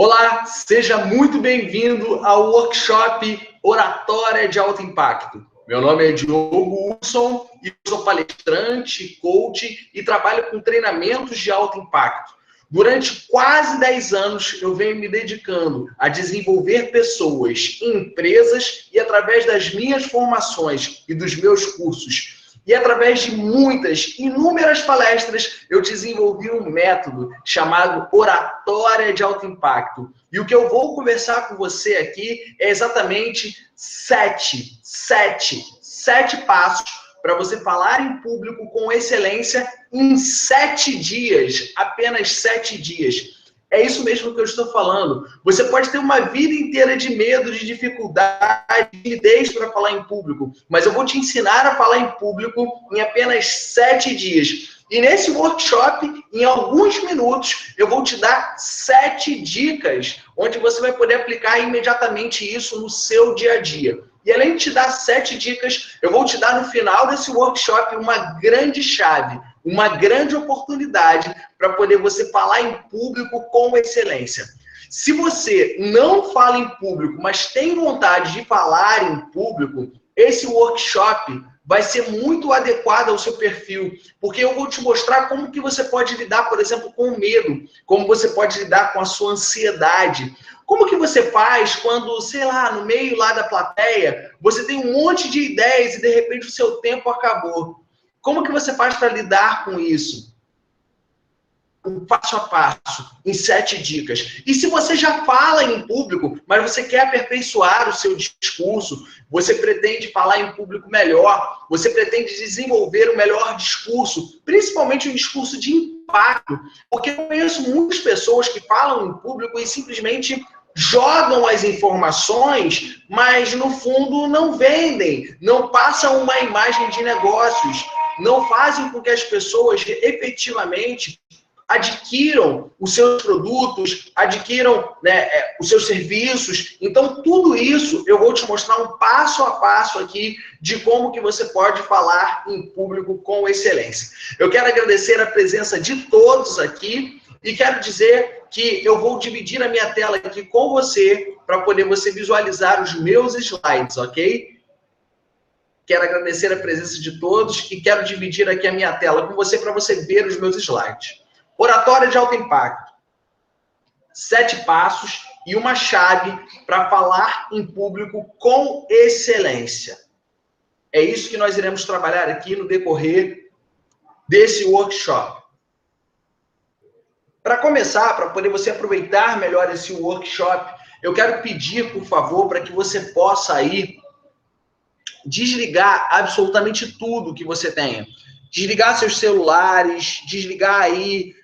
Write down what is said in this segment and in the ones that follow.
Olá, seja muito bem-vindo ao workshop Oratória de Alto Impacto. Meu nome é Diogo Hudson e eu sou palestrante, coach e trabalho com treinamentos de alto impacto. Durante quase 10 anos, eu venho me dedicando a desenvolver pessoas em empresas e através das minhas formações e dos meus cursos. E através de inúmeras palestras, eu desenvolvi um método chamado Oratória de Alto Impacto. E o que eu vou conversar com você aqui é exatamente sete passos para você falar em público com excelência em 7 dias, apenas 7 dias. É isso mesmo que eu estou falando. Você pode ter uma vida inteira de medo, de dificuldade, de timidez para falar em público, mas eu vou te ensinar a falar em público em apenas 7 dias. E nesse workshop, em alguns minutos, eu vou te dar 7 dicas, onde você vai poder aplicar imediatamente isso no seu dia a dia. E além de te dar 7 dicas, eu vou te dar no final desse workshop uma grande chave, uma grande oportunidade para poder você falar em público com excelência. Se você não fala em público, mas tem vontade de falar em público, esse workshop vai ser muito adequado ao seu perfil, porque eu vou te mostrar como que você pode lidar, por exemplo, com o medo, como você pode lidar com a sua ansiedade. Como que você faz quando, sei lá, no meio lá da plateia, você tem um monte de ideias e de repente o seu tempo acabou? Como que você faz para lidar com isso? Um passo a passo, em 7 dicas. E se você já fala em público, mas você quer aperfeiçoar o seu discurso, você pretende falar em público melhor, você pretende desenvolver o melhor discurso, principalmente um discurso de impacto, porque eu conheço muitas pessoas que falam em público e simplesmente jogam as informações, mas no fundo não vendem, não passam uma imagem de negócios, não fazem com que as pessoas efetivamente adquiram os seus produtos, adquiram, né, os seus serviços. Então, tudo isso eu vou te mostrar um passo a passo aqui de como que você pode falar em público com excelência. Eu quero agradecer a presença de todos aqui e quero dizer que eu vou dividir a minha tela aqui com você para poder você visualizar os meus slides, ok? Quero agradecer a presença de todos e quero dividir aqui a minha tela com você para você ver os meus slides. Oratória de alto impacto. 7 passos e uma chave para falar em público com excelência. É isso que nós iremos trabalhar aqui no decorrer desse workshop. Para começar, para poder você aproveitar melhor esse workshop, eu quero pedir, por favor, para que você possa aí desligar absolutamente tudo que você tenha. Desligar seus celulares, desligar aí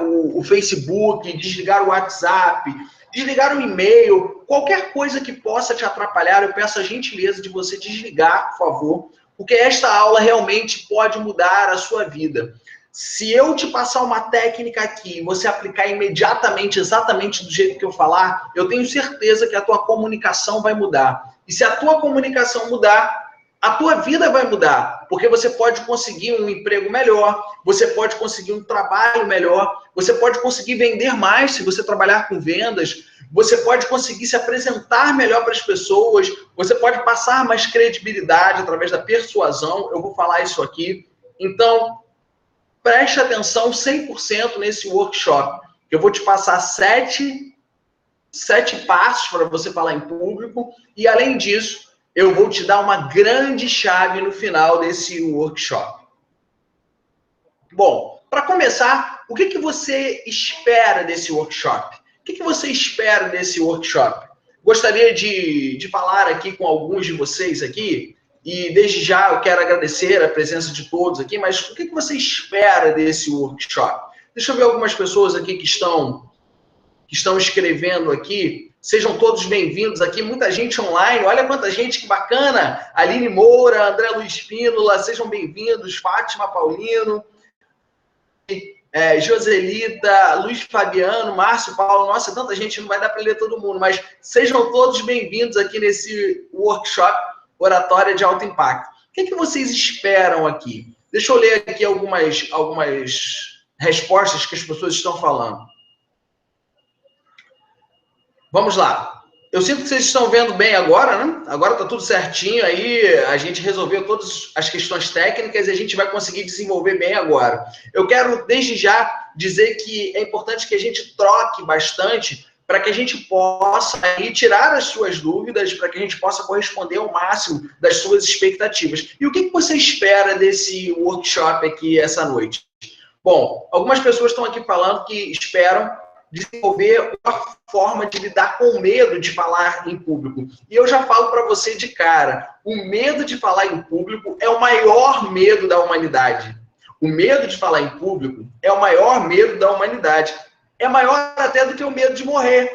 o Facebook, desligar o WhatsApp, desligar o e-mail, qualquer coisa que possa te atrapalhar, eu peço a gentileza de você desligar, por favor, porque esta aula realmente pode mudar a sua vida. Se eu te passar uma técnica aqui e você aplicar imediatamente, exatamente do jeito que eu falar, eu tenho certeza que a tua comunicação vai mudar. E se a tua comunicação mudar, a tua vida vai mudar, porque você pode conseguir um emprego melhor, você pode conseguir um trabalho melhor, você pode conseguir vender mais se você trabalhar com vendas, você pode conseguir se apresentar melhor para as pessoas, você pode passar mais credibilidade através da persuasão, eu vou falar isso aqui. Então, preste atenção 100% nesse workshop. Eu vou te passar 7 passos para você falar em público e, além disso, eu vou te dar uma grande chave no final desse workshop. Bom, para começar, o que você espera desse workshop? O que você espera desse workshop? Gostaria de falar aqui com alguns de vocês aqui, e desde já eu quero agradecer a presença de todos aqui, mas o que você espera desse workshop? Deixa eu ver algumas pessoas aqui que estão escrevendo aqui. Sejam todos bem-vindos aqui, muita gente online, olha quanta gente, que bacana! Aline Moura, André Luiz Pínola, sejam bem-vindos, Fátima Paulino, Joselita, Luiz Fabiano, Márcio Paulo, nossa, tanta gente, não vai dar para ler todo mundo, mas sejam todos bem-vindos aqui nesse workshop Oratória de Alto Impacto. O que vocês esperam aqui? Deixa eu ler aqui algumas respostas que as pessoas estão falando. Vamos lá. Eu sinto que vocês estão vendo bem agora, né? Agora está tudo certinho aí, a gente resolveu todas as questões técnicas e a gente vai conseguir desenvolver bem agora. Eu quero, desde já, dizer que é importante que a gente troque bastante para que a gente possa aí tirar as suas dúvidas, para que a gente possa corresponder ao máximo das suas expectativas. E o que você espera desse workshop aqui essa noite? Bom, algumas pessoas estão aqui falando que esperam desenvolver uma forma de lidar com o medo de falar em público. E eu já falo para você de cara, o medo de falar em público é o maior medo da humanidade. O medo de falar em público é o maior medo da humanidade. É maior até do que o medo de morrer.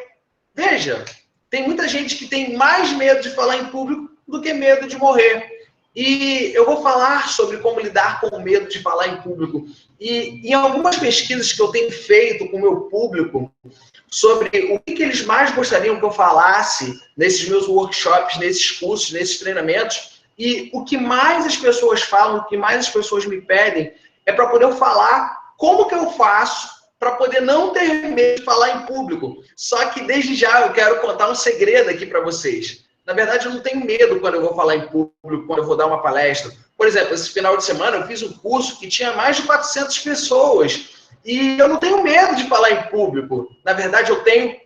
Veja, tem muita gente que tem mais medo de falar em público do que medo de morrer. E eu vou falar sobre como lidar com o medo de falar em público. E em algumas pesquisas que eu tenho feito com o meu público sobre o que eles mais gostariam que eu falasse nesses meus workshops, nesses cursos, nesses treinamentos, e o que mais as pessoas falam, o que mais as pessoas me pedem, é para poder falar como que eu faço para poder não ter medo de falar em público. Só que desde já eu quero contar um segredo aqui para vocês. Na verdade, eu não tenho medo quando eu vou falar em público, quando eu vou dar uma palestra. Por exemplo, esse final de semana eu fiz um curso que tinha mais de 400 pessoas. E eu não tenho medo de falar em público. Na verdade, eu tenho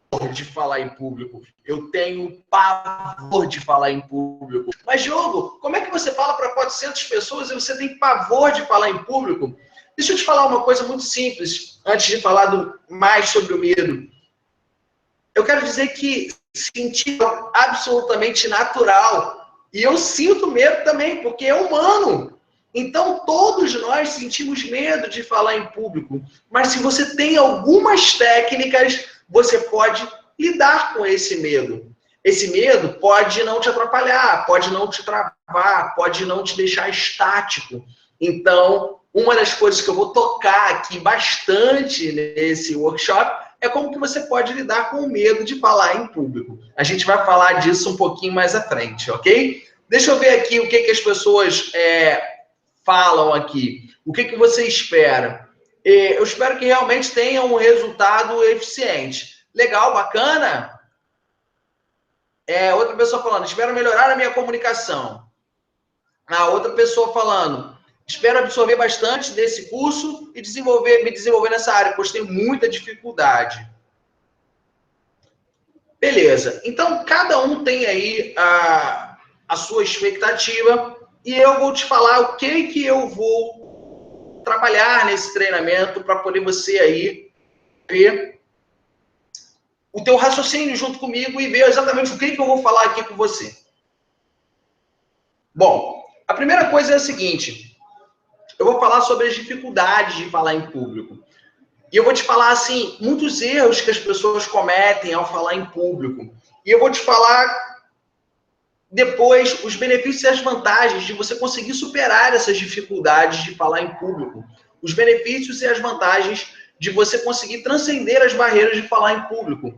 pavor de falar em público. Eu tenho pavor de falar em público. Mas, Diogo, como é que você fala para 400 pessoas e você tem pavor de falar em público? Deixa eu te falar uma coisa muito simples, antes de falar mais sobre o medo. Eu quero dizer que sentir absolutamente natural. E eu sinto medo também, porque é humano. Então, todos nós sentimos medo de falar em público. Mas se você tem algumas técnicas, você pode lidar com esse medo. Esse medo pode não te atrapalhar, pode não te travar, pode não te deixar estático. Então, uma das coisas que eu vou tocar aqui bastante nesse workshop é como que você pode lidar com o medo de falar em público. A gente vai falar disso um pouquinho mais à frente, ok? Deixa eu ver aqui o que as pessoas falam aqui. O que você espera? Eu espero que realmente tenha um resultado eficiente. Legal, bacana? Outra pessoa falando, espero melhorar a minha comunicação. A outra pessoa falando, espero absorver bastante desse curso e me desenvolver nessa área, pois tenho muita dificuldade. Beleza. Então, cada um tem aí a sua expectativa e eu vou te falar o que eu vou trabalhar nesse treinamento para poder você aí ver o teu raciocínio junto comigo e ver exatamente o que eu vou falar aqui com você. Bom, a primeira coisa é a seguinte, eu vou falar sobre as dificuldades de falar em público. E eu vou te falar, assim, muitos erros que as pessoas cometem ao falar em público. E eu vou te falar depois os benefícios e as vantagens de você conseguir superar essas dificuldades de falar em público. Os benefícios e as vantagens de você conseguir transcender as barreiras de falar em público.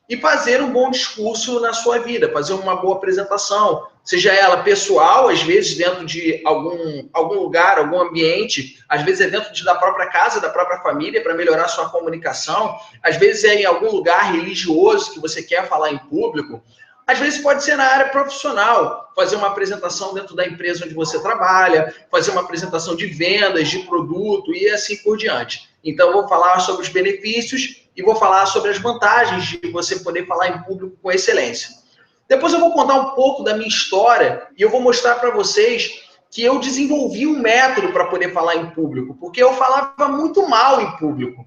E fazer um bom discurso na sua vida, fazer uma boa apresentação, seja ela pessoal, às vezes dentro de algum lugar, algum ambiente, às vezes é dentro da própria casa, da própria família, para melhorar a sua comunicação, às vezes é em algum lugar religioso que você quer falar em público, às vezes pode ser na área profissional, fazer uma apresentação dentro da empresa onde você trabalha, fazer uma apresentação de vendas, de produto e assim por diante. Então, eu vou falar sobre os benefícios e vou falar sobre as vantagens de você poder falar em público com excelência. Depois eu vou contar um pouco da minha história e eu vou mostrar para vocês que eu desenvolvi um método para poder falar em público, porque eu falava muito mal em público.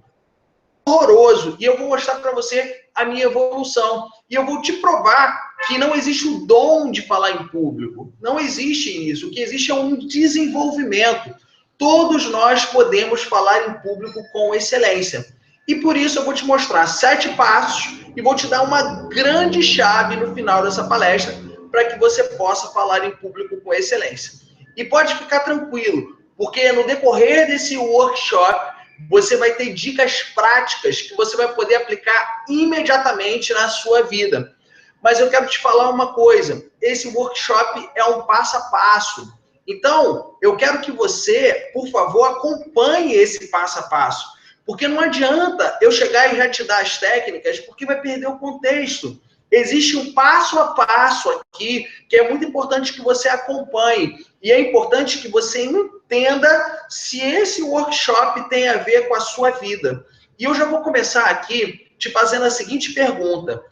Horroroso. E eu vou mostrar para você a minha evolução. E eu vou te provar que não existe o dom de falar em público. Não existe isso. O que existe é um desenvolvimento. Todos nós podemos falar em público com excelência. E por isso eu vou te mostrar 7 passos e vou te dar uma grande chave no final dessa palestra para que você possa falar em público com excelência. E pode ficar tranquilo, porque no decorrer desse workshop você vai ter dicas práticas que você vai poder aplicar imediatamente na sua vida. Mas eu quero te falar uma coisa, esse workshop é um passo a passo. Então, eu quero que você, por favor, acompanhe esse passo a passo. Porque não adianta eu chegar e já te dar as técnicas, porque vai perder o contexto. Existe um passo a passo aqui, que é muito importante que você acompanhe. E é importante que você entenda se esse workshop tem a ver com a sua vida. E eu já vou começar aqui te fazendo a seguinte pergunta.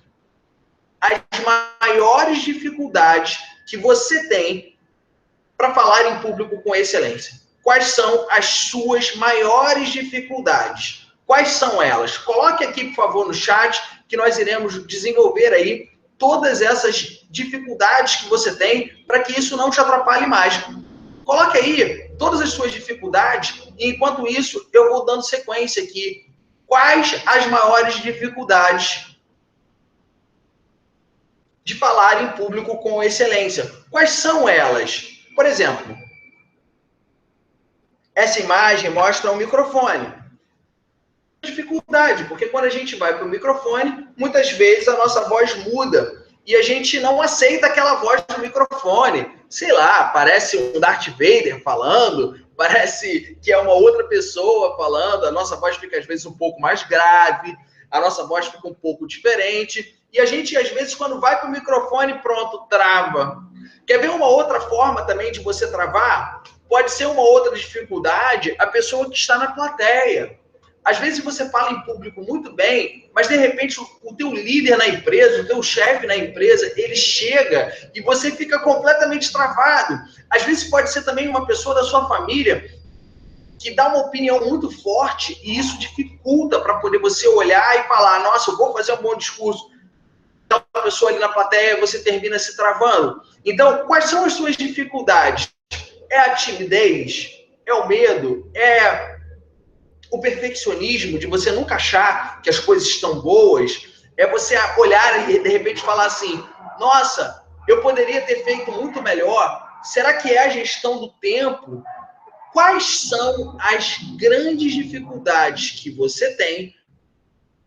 As maiores dificuldades que você tem para falar em público com excelência. Quais são as suas maiores dificuldades? Quais são elas? Coloque aqui, por favor, no chat, que nós iremos desenvolver aí todas essas dificuldades que você tem para que isso não te atrapalhe mais. Coloque aí todas as suas dificuldades e, enquanto isso, eu vou dando sequência aqui. Quais as maiores dificuldades de falar em público com excelência? Quais são elas? Por exemplo, essa imagem mostra um microfone. Dificuldade, porque quando a gente vai para o microfone, muitas vezes a nossa voz muda e a gente não aceita aquela voz do microfone. Sei lá, parece um Darth Vader falando, parece que é uma outra pessoa falando, a nossa voz fica às vezes um pouco mais grave, a nossa voz fica um pouco diferente e a gente às vezes quando vai para o microfone, pronto, trava. Quer ver uma outra forma também de você travar? Pode ser uma outra dificuldade, a pessoa que está na plateia. Às vezes você fala em público muito bem, mas de repente o teu líder na empresa, o teu chefe na empresa, ele chega e você fica completamente travado. Às vezes pode ser também uma pessoa da sua família que dá uma opinião muito forte e isso dificulta para poder você olhar e falar, nossa, eu vou fazer um bom discurso. Então, a pessoa ali na plateia, você termina se travando. Então, quais são as suas dificuldades? É a timidez? É o medo? É o perfeccionismo de você nunca achar que as coisas estão boas? É você olhar e de repente falar assim, nossa, eu poderia ter feito muito melhor. Será que é a gestão do tempo? Quais são as grandes dificuldades que você tem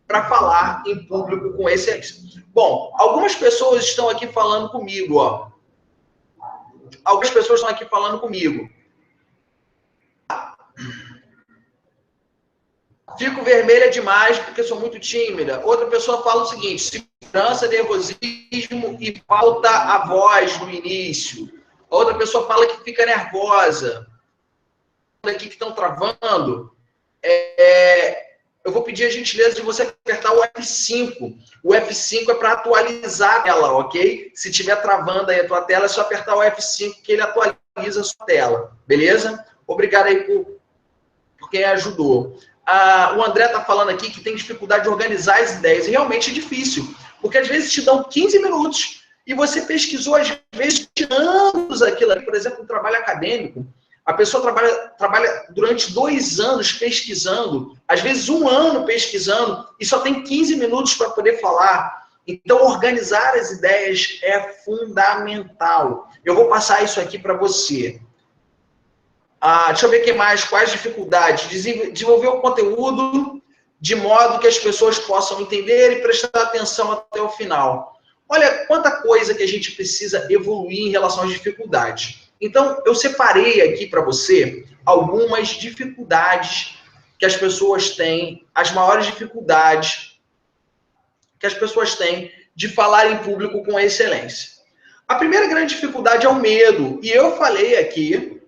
para falar em público com excelência? Bom, algumas pessoas estão aqui falando comigo, ó. Algumas pessoas estão aqui falando comigo. Fico vermelha demais porque sou muito tímida. Outra pessoa fala o seguinte, segurança, nervosismo e falta a voz no início. Outra pessoa fala que fica nervosa. Aqui que estão travando. Eu vou pedir a gentileza de você apertar o F5. O F5 é para atualizar ela, ok? Se estiver travando aí a tua tela, é só apertar o F5 que ele atualiza a sua tela. Beleza? Obrigado aí por quem ajudou. O André está falando aqui que tem dificuldade de organizar as ideias. E realmente é difícil. Porque às vezes te dão 15 minutos e você pesquisou, às vezes, anos aquilo ali. Por exemplo, um trabalho acadêmico. A pessoa trabalha durante 2 anos pesquisando, às vezes 1 ano pesquisando, e só tem 15 minutos para poder falar. Então, organizar as ideias é fundamental. Eu vou passar isso aqui para você. Deixa eu ver o que mais, quais dificuldades. Desenvolver o conteúdo de modo que as pessoas possam entender e prestar atenção até o final. Olha quanta coisa que a gente precisa evoluir em relação às dificuldades. Então, eu separei aqui para você algumas dificuldades que as pessoas têm, as maiores dificuldades que as pessoas têm de falar em público com excelência. A primeira grande dificuldade é o medo. E eu falei aqui,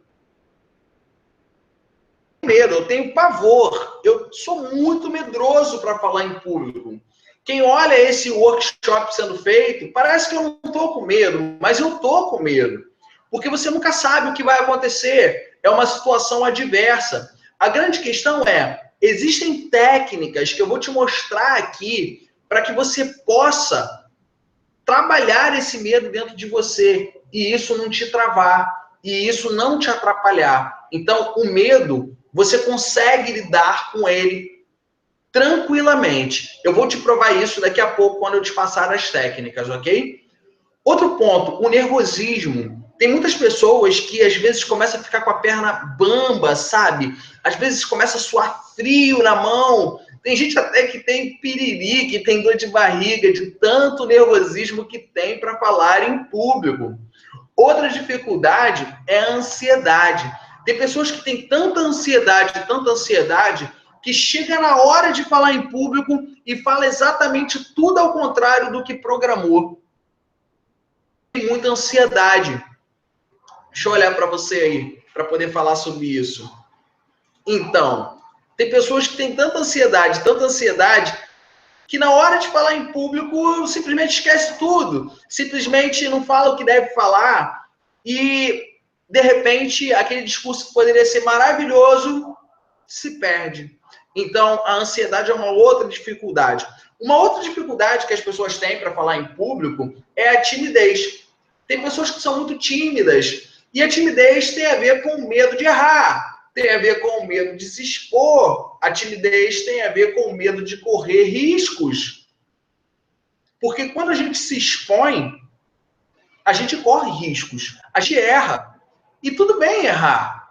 medo, eu tenho pavor, eu sou muito medroso para falar em público. Quem olha esse workshop sendo feito, parece que eu não estou com medo, mas eu estou com medo. Porque você nunca sabe o que vai acontecer. É uma situação adversa. A grande questão é, existem técnicas que eu vou te mostrar aqui para que você possa trabalhar esse medo dentro de você e isso não te travar, e isso não te atrapalhar. Então, o medo, você consegue lidar com ele tranquilamente. Eu vou te provar isso daqui a pouco quando eu te passar as técnicas, ok? Outro ponto, o nervosismo. Tem muitas pessoas que às vezes começam a ficar com a perna bamba, sabe? Às vezes começa a suar frio na mão. Tem gente até que tem piriri, que tem dor de barriga, de tanto nervosismo que tem para falar em público. Outra dificuldade é a ansiedade. Tem pessoas que têm tanta ansiedade, que chega na hora de falar em público e fala exatamente tudo ao contrário do que programou. Tem muita ansiedade. Deixa eu olhar para você aí, para poder falar sobre isso. Então, tem pessoas que têm tanta ansiedade, que na hora de falar em público simplesmente esquece tudo. Simplesmente não fala o que deve falar e, de repente, aquele discurso que poderia ser maravilhoso se perde. Então, a ansiedade é uma outra dificuldade. Uma outra dificuldade que as pessoas têm para falar em público é a timidez. Tem pessoas que são muito tímidas e a timidez tem a ver com o medo de errar, tem a ver com o medo de se expor, a timidez tem a ver com o medo de correr riscos. Porque quando a gente se expõe, a gente corre riscos, a gente erra. E tudo bem errar.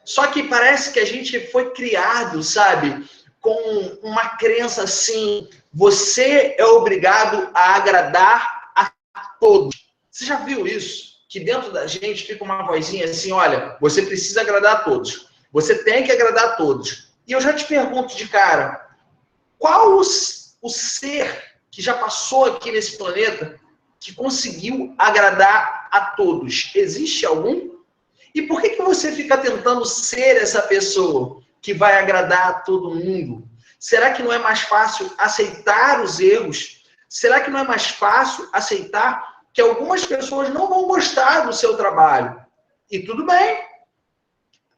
Só que parece que a gente foi criado, sabe, com uma crença assim, você é obrigado a agradar a todos. Você já viu isso? Que dentro da gente fica uma vozinha assim, olha, você precisa agradar a todos. Você tem que agradar a todos. E eu já te pergunto de cara, qual o ser que já passou aqui nesse planeta que conseguiu agradar a todos? Existe algum? E por que você fica tentando ser essa pessoa que vai agradar a todo mundo? Será que não é mais fácil aceitar os erros? Será que não é mais fácil aceitar que algumas pessoas não vão gostar do seu trabalho? E tudo bem.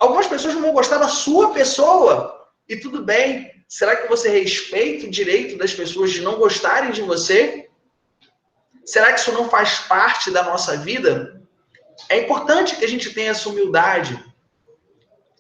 Algumas pessoas não vão gostar da sua pessoa. E tudo bem. Será que você respeita o direito das pessoas de não gostarem de você? Será que isso não faz parte da nossa vida? É importante que a gente tenha essa humildade.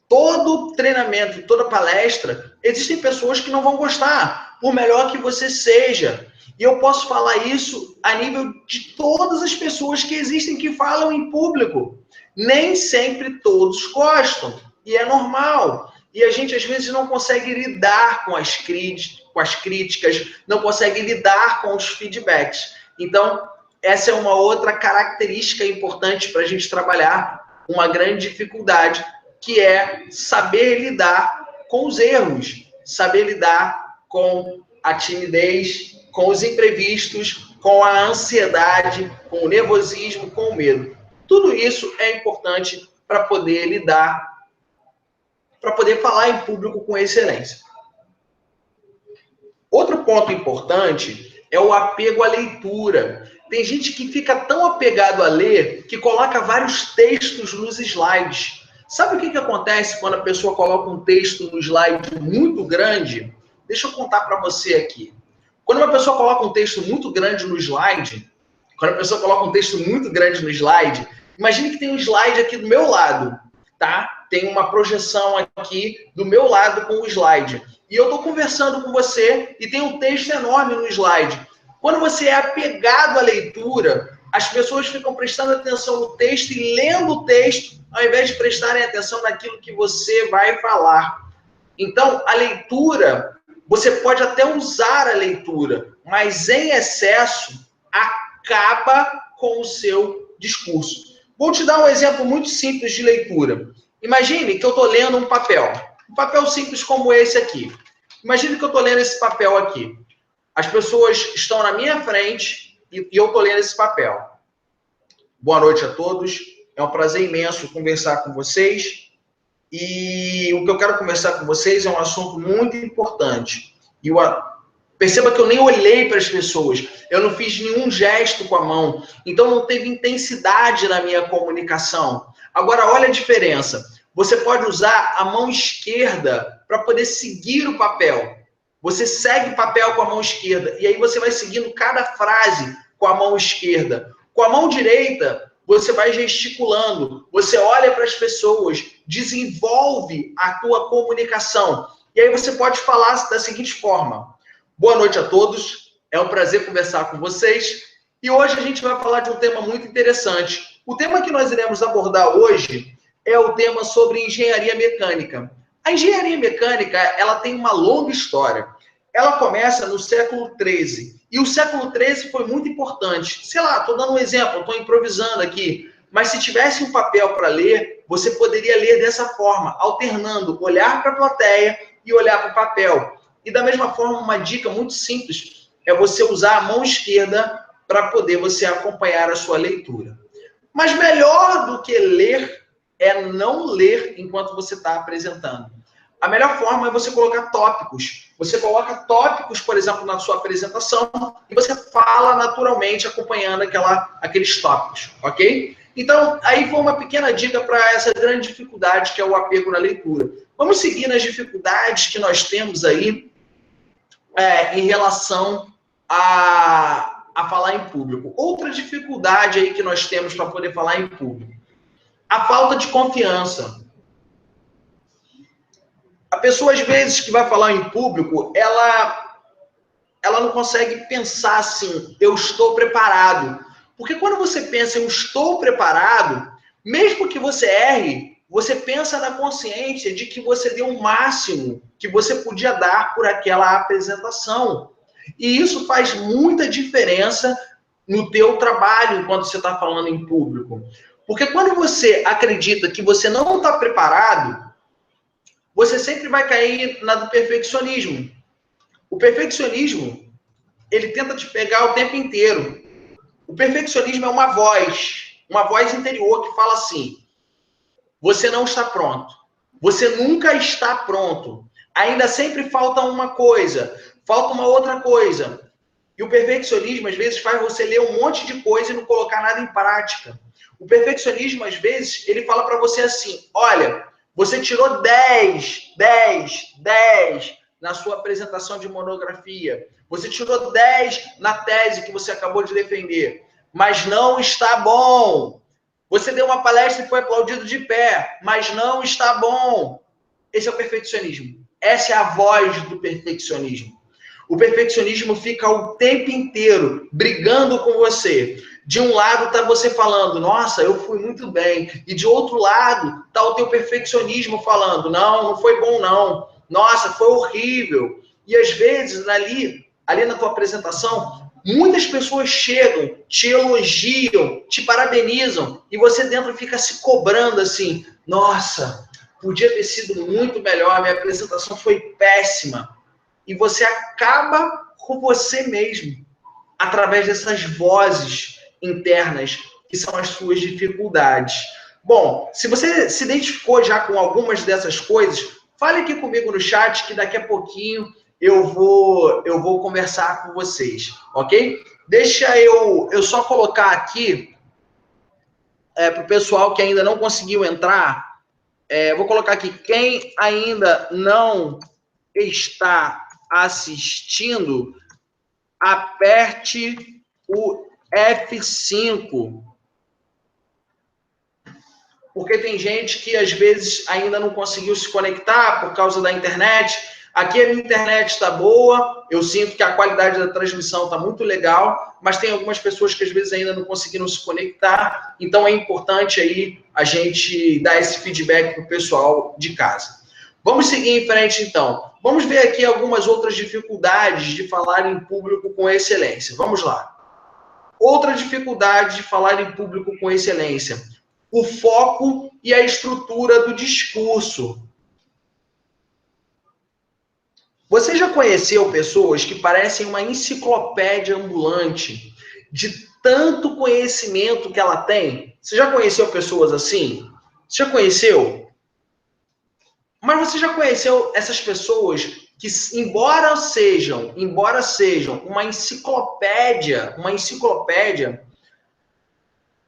Todo treinamento, toda palestra, existem pessoas que não vão gostar, por melhor que você seja. E eu posso falar isso a nível de todas as pessoas que existem que falam em público. Nem sempre todos gostam, e é normal. E a gente, às vezes, não consegue lidar com as críticas, não consegue lidar com os feedbacks. Então, essa é uma outra característica importante para a gente trabalhar, uma grande dificuldade, que é saber lidar com os erros, saber lidar com a timidez, com os imprevistos, com a ansiedade, com o nervosismo, com o medo. Tudo isso é importante para poder lidar, para poder falar em público com excelência. Outro ponto importante é o apego à leitura. Tem gente que fica tão apegado a ler que coloca vários textos nos slides. Sabe o que acontece quando a pessoa coloca um texto no slide muito grande? Deixa eu contar para você aqui. Quando uma pessoa coloca um texto muito grande no slide, imagine que tem um slide aqui do meu lado, tá? Tem uma projeção aqui do meu lado com o slide. E eu estou conversando com você e tem um texto enorme no slide. Quando você é apegado à leitura, as pessoas ficam prestando atenção no texto e lendo o texto, ao invés de prestarem atenção naquilo que você vai falar. Então, a leitura, você pode até usar a leitura, mas em excesso, acaba com o seu discurso. Vou te dar um exemplo muito simples de leitura. Imagine que eu estou lendo um papel simples como esse aqui. Imagine que eu estou lendo esse papel aqui. As pessoas estão na minha frente e eu estou lendo esse papel. Boa noite a todos. É um prazer imenso conversar com vocês. E o que eu quero conversar com vocês é um assunto muito importante. Perceba que eu nem olhei para as pessoas. Eu não fiz nenhum gesto com a mão. Então não teve intensidade na minha comunicação. Agora, olha a diferença. Você pode usar a mão esquerda para poder seguir o papel. Você segue o papel com a mão esquerda e aí você vai seguindo cada frase com a mão esquerda. Com a mão direita, você vai gesticulando, você olha para as pessoas, desenvolve a tua comunicação. E aí você pode falar da seguinte forma: boa noite a todos, é um prazer conversar com vocês. E hoje a gente vai falar de um tema muito interessante. O tema que nós iremos abordar hoje é o tema sobre engenharia mecânica. A engenharia mecânica, ela tem uma longa história. Ela começa no século XIII. E o século XIII foi muito importante. Sei lá, estou dando um exemplo, estou improvisando aqui. Mas se tivesse um papel para ler, você poderia ler dessa forma, alternando olhar para a plateia e olhar para o papel. E da mesma forma, uma dica muito simples é você usar a mão esquerda para poder você acompanhar a sua leitura. Mas melhor do que ler é não ler enquanto você está apresentando. A melhor forma é você colocar tópicos. Você coloca tópicos, por exemplo, na sua apresentação e você fala naturalmente acompanhando aqueles tópicos, ok? Então, aí foi uma pequena dica para essa grande dificuldade que é o apego na leitura. Vamos seguir nas dificuldades que nós temos aí em relação a falar em público. Outra dificuldade aí que nós temos para poder falar em público. A falta de confiança. A pessoa, às vezes, que vai falar em público, ela não consegue pensar assim, eu estou preparado. Porque quando você pensa, eu estou preparado, mesmo que você erre, você pensa na consciência de que você deu o máximo que você podia dar por aquela apresentação. E isso faz muita diferença no teu trabalho enquanto você está falando em público. Porque quando você acredita que você não está preparado, você sempre vai cair na do perfeccionismo. O perfeccionismo, ele tenta te pegar o tempo inteiro. O perfeccionismo é uma voz interior que fala assim, você não está pronto. Você nunca está pronto. Ainda sempre falta uma coisa, falta uma outra coisa. E o perfeccionismo, às vezes, faz você ler um monte de coisa e não colocar nada em prática. O perfeccionismo, às vezes, ele fala para você assim, olha, você tirou 10 na sua apresentação de monografia. Você tirou 10 na tese que você acabou de defender. Mas não está bom. Você deu uma palestra e foi aplaudido de pé, mas não está bom. Esse é o perfeccionismo. Essa é a voz do perfeccionismo. O perfeccionismo fica o tempo inteiro brigando com você. De um lado está você falando, nossa, eu fui muito bem. E de outro lado está o teu perfeccionismo falando, não foi bom não. Nossa, foi horrível. E às vezes, ali na tua apresentação, muitas pessoas chegam, te elogiam, te parabenizam, e você dentro fica se cobrando assim, nossa, podia ter sido muito melhor, minha apresentação foi péssima. E você acaba com você mesmo, através dessas vozes internas, que são as suas dificuldades. Bom, se você se identificou já com algumas dessas coisas, fale aqui comigo no chat, que daqui a pouquinho eu vou conversar com vocês, ok? Deixa eu só colocar aqui, para o pessoal que ainda não conseguiu entrar, vou colocar aqui, quem ainda não está assistindo, aperte o F5. Porque tem gente que às vezes ainda não conseguiu se conectar por causa da internet. Aqui a minha internet está boa, eu sinto que a qualidade da transmissão está muito legal, mas tem algumas pessoas que às vezes ainda não conseguiram se conectar, então é importante aí a gente dar esse feedback para o pessoal de casa. Vamos seguir em frente, então. Vamos ver aqui algumas outras dificuldades de falar em público com excelência. Vamos lá. Outra dificuldade de falar em público com excelência. O foco e a estrutura do discurso. Você já conheceu pessoas que parecem uma enciclopédia ambulante de tanto conhecimento que ela tem? Você já conheceu pessoas assim? Você já conheceu? Mas você já conheceu essas pessoas que, embora sejam uma enciclopédia,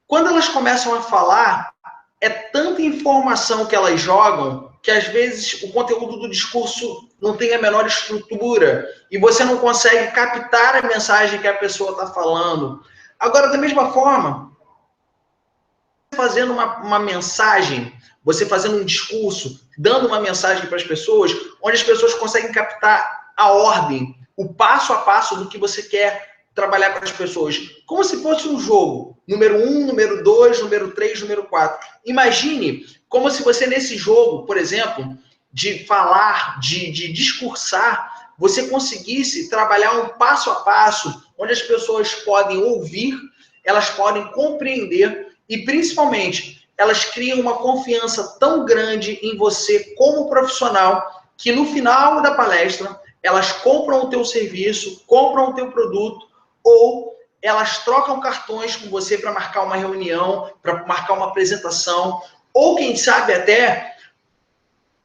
quando elas começam a falar, é tanta informação que elas jogam que às vezes o conteúdo do discurso não tem a menor estrutura e você não consegue captar a mensagem que a pessoa está falando. Agora, da mesma forma, fazendo uma mensagem, você fazendo um discurso, dando uma mensagem para as pessoas, onde as pessoas conseguem captar a ordem, o passo a passo do que você quer trabalhar com as pessoas. Como se fosse um jogo. Número 1, número 2, número 3, número 4. Imagine como se você nesse jogo, por exemplo, de falar, de discursar, você conseguisse trabalhar um passo a passo, onde as pessoas podem ouvir, elas podem compreender e, principalmente, elas criam uma confiança tão grande em você como profissional que no final da palestra elas compram o teu serviço, compram o teu produto, ou elas trocam cartões com você para marcar uma reunião, para marcar uma apresentação, ou quem sabe até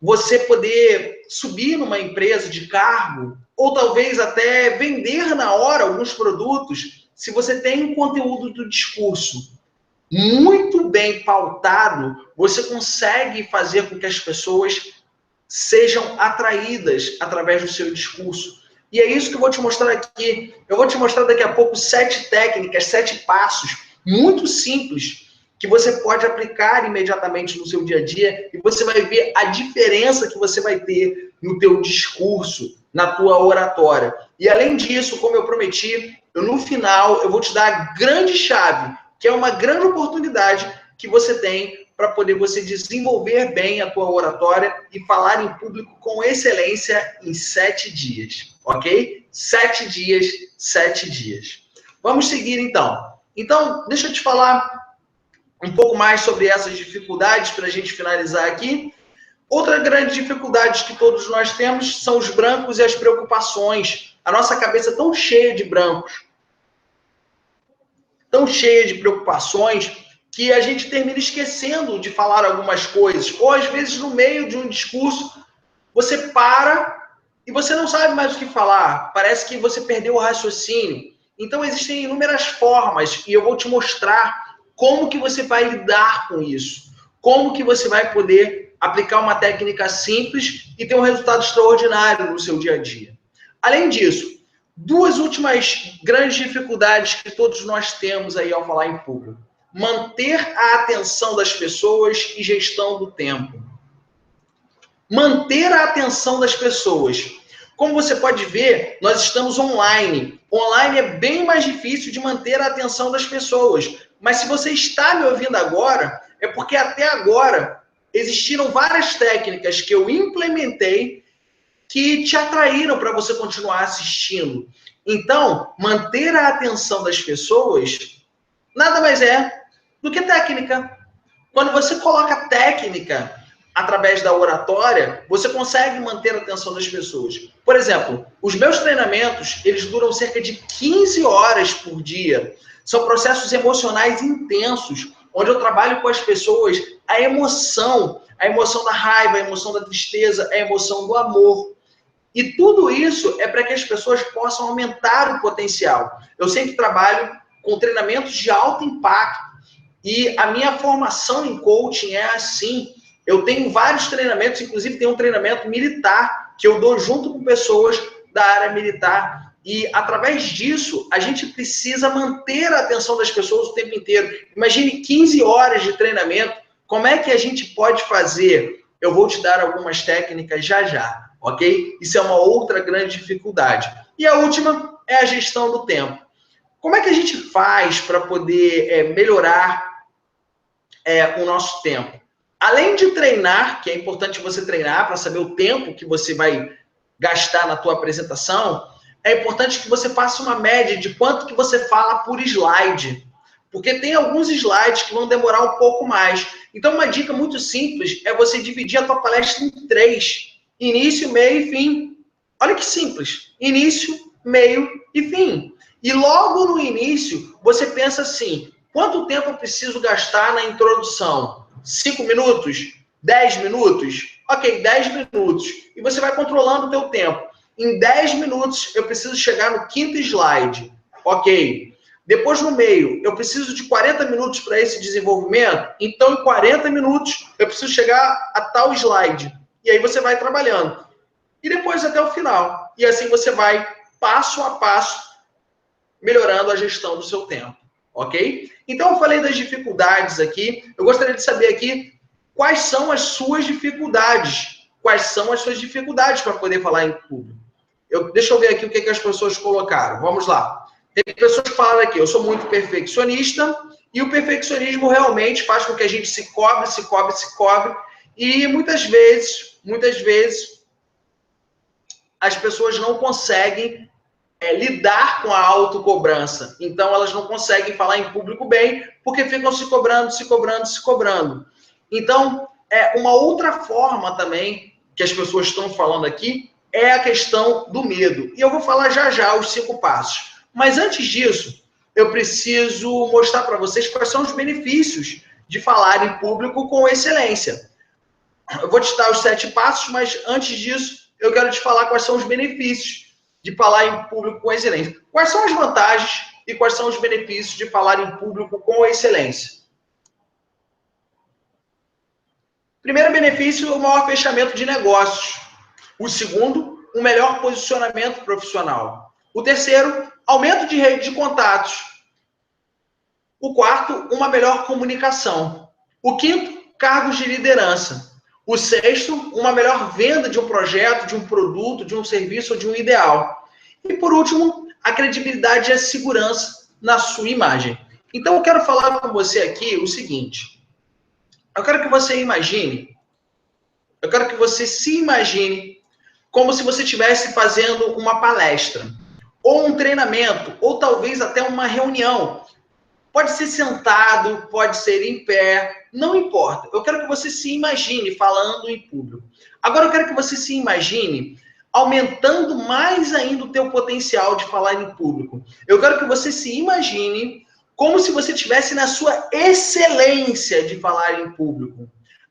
você poder subir numa empresa de cargo, ou talvez até vender na hora alguns produtos, se você tem um conteúdo do discurso muito bem pautado, você consegue fazer com que as pessoas sejam atraídas através do seu discurso. E é isso que eu vou te mostrar aqui. Eu vou te mostrar daqui a pouco 7 técnicas, 7 passos muito simples que você pode aplicar imediatamente no seu dia a dia e você vai ver a diferença que você vai ter no teu discurso, na tua oratória. E além disso, como eu prometi, no final eu vou te dar a grande chave, que é uma grande oportunidade que você tem para poder você desenvolver bem a tua oratória e falar em público com excelência em 7 dias, ok? 7 dias, 7 dias. Vamos seguir então. Então, deixa eu te falar um pouco mais sobre essas dificuldades para a gente finalizar aqui. Outra grande dificuldade que todos nós temos são os brancos e as preocupações. A nossa cabeça é tão cheia de brancos, tão cheia de preocupações, que a gente termina esquecendo de falar algumas coisas. Ou, às vezes, no meio de um discurso, você para e você não sabe mais o que falar. Parece que você perdeu o raciocínio. Então, existem inúmeras formas, e eu vou te mostrar como que você vai lidar com isso. Como que você vai poder aplicar uma técnica simples e ter um resultado extraordinário no seu dia a dia. Além disso, 2 últimas grandes dificuldades que todos nós temos aí ao falar em público. Manter a atenção das pessoas e gestão do tempo. Manter a atenção das pessoas. Como você pode ver, nós estamos online. Online é bem mais difícil de manter a atenção das pessoas. Mas se você está me ouvindo agora, é porque até agora existiram várias técnicas que eu implementei que te atraíram para você continuar assistindo. Então, manter a atenção das pessoas nada mais é do que técnica. Quando você coloca técnica através da oratória, você consegue manter a atenção das pessoas. Por exemplo, os meus treinamentos, eles duram cerca de 15 horas por dia. São processos emocionais intensos, onde eu trabalho com as pessoas a emoção da raiva, a emoção da tristeza, a emoção do amor. E tudo isso é para que as pessoas possam aumentar o potencial. Eu sempre trabalho com treinamentos de alto impacto. E a minha formação em coaching é assim. Eu tenho vários treinamentos, inclusive tem um treinamento militar que eu dou junto com pessoas da área militar. E através disso, a gente precisa manter a atenção das pessoas o tempo inteiro. Imagine 15 horas de treinamento. Como é que a gente pode fazer? Eu vou te dar algumas técnicas já, ok? Isso é uma outra grande dificuldade. E a última é a gestão do tempo. Como é que a gente faz para poder melhorar o nosso tempo? Além de treinar, que é importante você treinar para saber o tempo que você vai gastar na tua apresentação, é importante que você faça uma média de quanto que você fala por slide. Porque tem alguns slides que vão demorar um pouco mais. Então, uma dica muito simples é você dividir a tua palestra em 3. Início, meio e fim. Olha que simples. Início, meio e fim. E logo no início, você pensa assim, quanto tempo eu preciso gastar na introdução? 5 minutos? 10 minutos? Ok, 10 minutos. E você vai controlando o teu tempo. Em 10 minutos, eu preciso chegar no 5º slide. Ok. Depois, no meio, eu preciso de 40 minutos para esse desenvolvimento. Então, em 40 minutos, eu preciso chegar a tal slide. E aí você vai trabalhando. E depois até o final. E assim você vai, passo a passo, melhorando a gestão do seu tempo. Ok? Então, eu falei das dificuldades aqui. Eu gostaria de saber aqui quais são as suas dificuldades. Quais são as suas dificuldades para poder falar em público? Deixa eu ver aqui o que as pessoas colocaram. Vamos lá. Tem pessoas que falaram aqui, eu sou muito perfeccionista, e o perfeccionismo realmente faz com que a gente se cobre, e muitas vezes, as pessoas não conseguem lidar com a autocobrança. Então, elas não conseguem falar em público bem, porque ficam se cobrando. Então, uma outra forma também que as pessoas estão falando aqui é a questão do medo. E eu vou falar já já os 5 passos. Mas antes disso, eu preciso mostrar para vocês quais são os benefícios de falar em público com excelência. Eu vou te dar os 7 passos, mas antes disso, eu quero te falar quais são os benefícios de falar em público com excelência. Quais são as vantagens e quais são os benefícios de falar em público com excelência? Primeiro benefício, o maior fechamento de negócios. O segundo, um melhor posicionamento profissional. O terceiro, aumento de rede de contatos. O quarto, uma melhor comunicação. O quinto, cargos de liderança. O sexto, uma melhor venda de um projeto, de um produto, de um serviço ou de um ideal. E por último, a credibilidade e a segurança na sua imagem. Então eu quero falar com você aqui o seguinte. Eu quero que você se imagine como se você estivesse fazendo uma palestra, ou um treinamento, ou talvez até uma reunião. Pode ser sentado, pode ser em pé, não importa. Eu quero que você se imagine falando em público. Agora eu quero que você se imagine aumentando mais ainda o teu potencial de falar em público. Eu quero que você se imagine como se você estivesse na sua excelência de falar em público.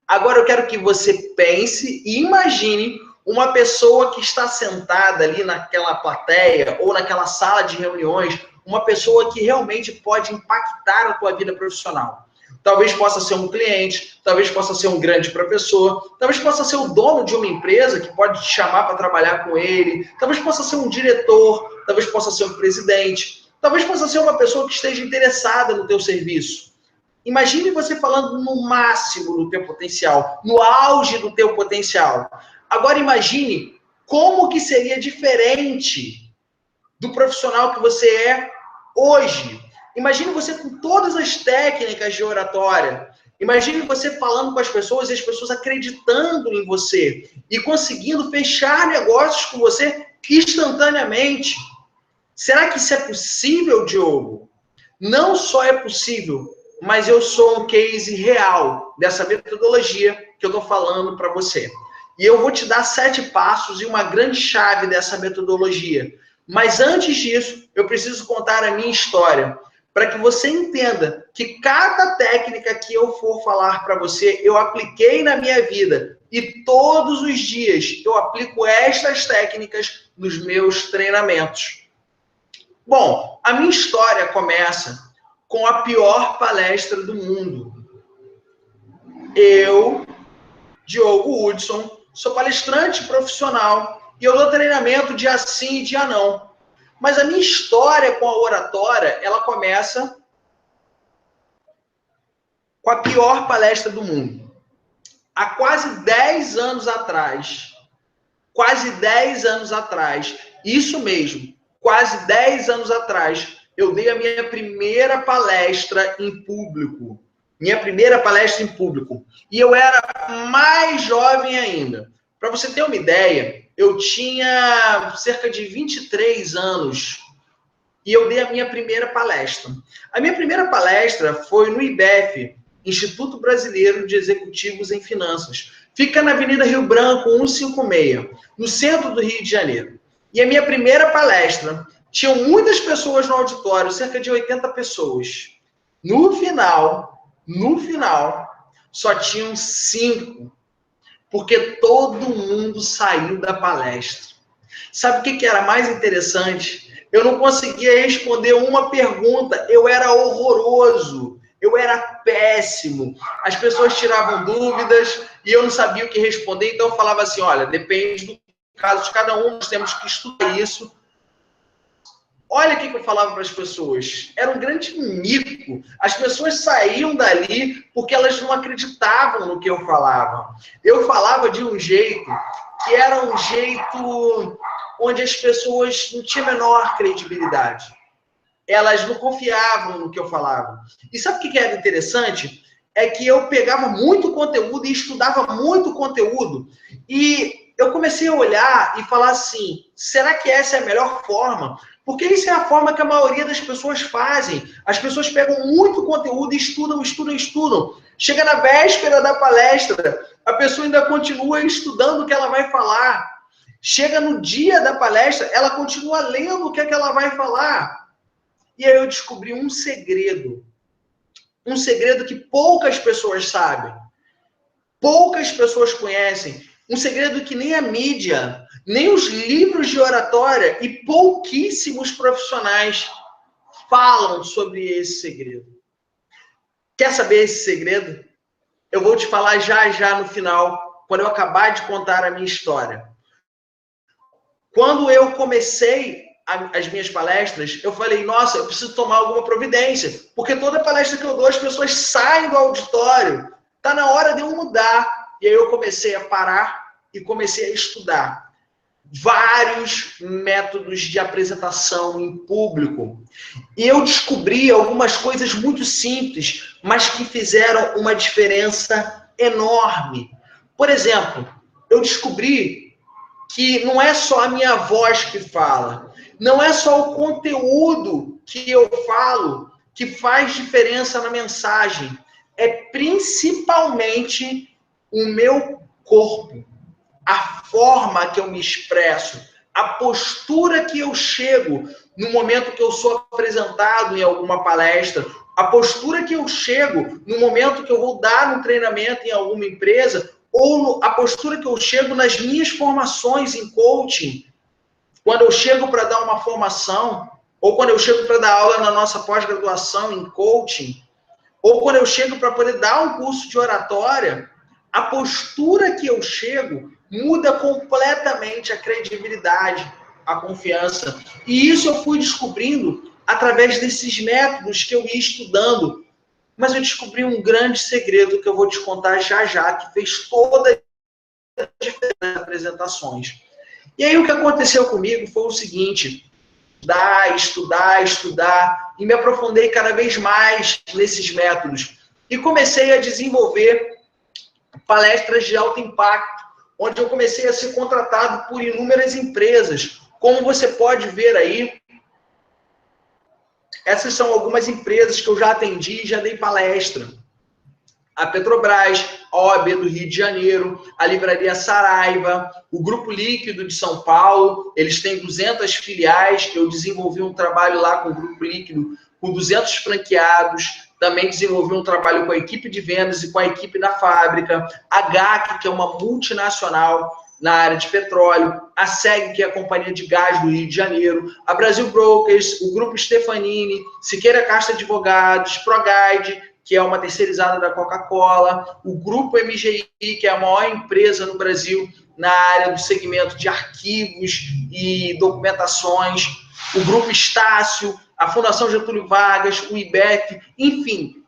Agora eu quero que você pense e imagine uma pessoa que está sentada ali naquela plateia ou naquela sala de reuniões, uma pessoa que realmente pode impactar a tua vida profissional. Talvez possa ser um cliente, talvez possa ser um grande professor, talvez possa ser o dono de uma empresa que pode te chamar para trabalhar com ele, talvez possa ser um diretor, talvez possa ser um presidente, talvez possa ser uma pessoa que esteja interessada no teu serviço. Imagine você falando no máximo do teu potencial, no auge do teu potencial. Agora imagine como que seria diferente do profissional que você é hoje. Imagine você com todas as técnicas de oratória. Imagine você falando com as pessoas e as pessoas acreditando em você e conseguindo fechar negócios com você instantaneamente. Será que isso é possível, Diogo? Não só é possível, mas eu sou um case real dessa metodologia que eu estou falando para você. E eu vou te dar 7 passos e uma grande chave dessa metodologia. Mas antes disso, eu preciso contar a minha história, para que você entenda que cada técnica que eu for falar para você, eu apliquei na minha vida. E todos os dias eu aplico estas técnicas nos meus treinamentos. Bom, a minha história começa com a pior palestra do mundo. Eu, Diogo Hudson, sou palestrante profissional e eu dou treinamento dia sim e dia não. Mas a minha história com a oratória, ela começa com a pior palestra do mundo. Há quase 10 anos atrás, isso mesmo, quase 10 anos atrás, eu dei a minha primeira palestra em público. E eu era mais jovem ainda. Para você ter uma ideia, eu tinha cerca de 23 anos e eu dei a minha primeira palestra. A minha primeira palestra foi no IBEF, Instituto Brasileiro de Executivos em Finanças. Fica na Avenida Rio Branco, 156, no centro do Rio de Janeiro. E a minha primeira palestra, tinham muitas pessoas no auditório, cerca de 80 pessoas. No final, só tinham 5, porque todo mundo saiu da palestra. Sabe o que era mais interessante? Eu não conseguia responder uma pergunta, eu era horroroso, eu era péssimo. As pessoas tiravam dúvidas e eu não sabia o que responder, então eu falava assim, olha, depende do caso de cada um, nós temos que estudar isso. Olha o que eu falava para as pessoas. Era um grande mico. As pessoas saíam dali porque elas não acreditavam no que eu falava. Eu falava de um jeito que era um jeito onde as pessoas não tinham a menor credibilidade. Elas não confiavam no que eu falava. E sabe o que era interessante? É que eu pegava muito conteúdo e estudava muito conteúdo. E eu comecei a olhar e falar assim, será que essa é a melhor forma? Porque isso é a forma que a maioria das pessoas fazem. As pessoas pegam muito conteúdo e estudam, estudam, estudam. Chega na véspera da palestra, a pessoa ainda continua estudando o que ela vai falar. Chega no dia da palestra, ela continua lendo o que é que ela vai falar. E aí eu descobri um segredo que poucas pessoas sabem, poucas pessoas conhecem, um segredo que nem a mídia, nem os livros de oratória e pouquíssimos profissionais falam sobre esse segredo. Quer saber esse segredo? Eu vou te falar já no final, quando eu acabar de contar a minha história. Quando eu comecei as minhas palestras, eu falei, nossa, eu preciso tomar alguma providência, porque toda palestra que eu dou, as pessoas saem do auditório, tá na hora de eu mudar. E aí eu comecei a parar e comecei a estudar vários métodos de apresentação em público. E eu descobri algumas coisas muito simples, mas que fizeram uma diferença enorme. Por exemplo, eu descobri que não é só a minha voz que fala, não é só o conteúdo que eu falo que faz diferença na mensagem, é principalmente o meu corpo, a forma que eu me expresso, a postura que eu chego no momento que eu sou apresentado em alguma palestra, a postura que eu chego no momento que eu vou dar um treinamento em alguma empresa, ou a postura que eu chego nas minhas formações em coaching, quando eu chego para dar uma formação, ou quando eu chego para dar aula na nossa pós-graduação em coaching, ou quando eu chego para poder dar um curso de oratória, a postura que eu chego muda completamente a credibilidade, a confiança. E isso eu fui descobrindo através desses métodos que eu ia estudando. Mas eu descobri um grande segredo que eu vou te contar já, que fez toda a diferença nas apresentações. E aí o que aconteceu comigo foi o seguinte: estudar, e me aprofundei cada vez mais nesses métodos. E comecei a desenvolver palestras de alto impacto, onde eu comecei a ser contratado por inúmeras empresas. Como você pode ver aí, essas são algumas empresas que eu já atendi e já dei palestra. A Petrobras, a OAB do Rio de Janeiro, a Livraria Saraiva, o Grupo Líquido de São Paulo, eles têm 200 filiais, eu desenvolvi um trabalho lá com o Grupo Líquido, com 200 franqueados, também desenvolvi um trabalho com a equipe de vendas e com a equipe da fábrica, a GAC, que é uma multinacional na área de petróleo, a SEG, que é a Companhia de Gás do Rio de Janeiro, a Brasil Brokers, o Grupo Stefanini, Siqueira Castro Advogados, ProGuide, que é uma terceirizada da Coca-Cola, o Grupo MGI, que é a maior empresa no Brasil na área do segmento de arquivos e documentações, o Grupo Estácio, a Fundação Getúlio Vargas, o IBEC, enfim,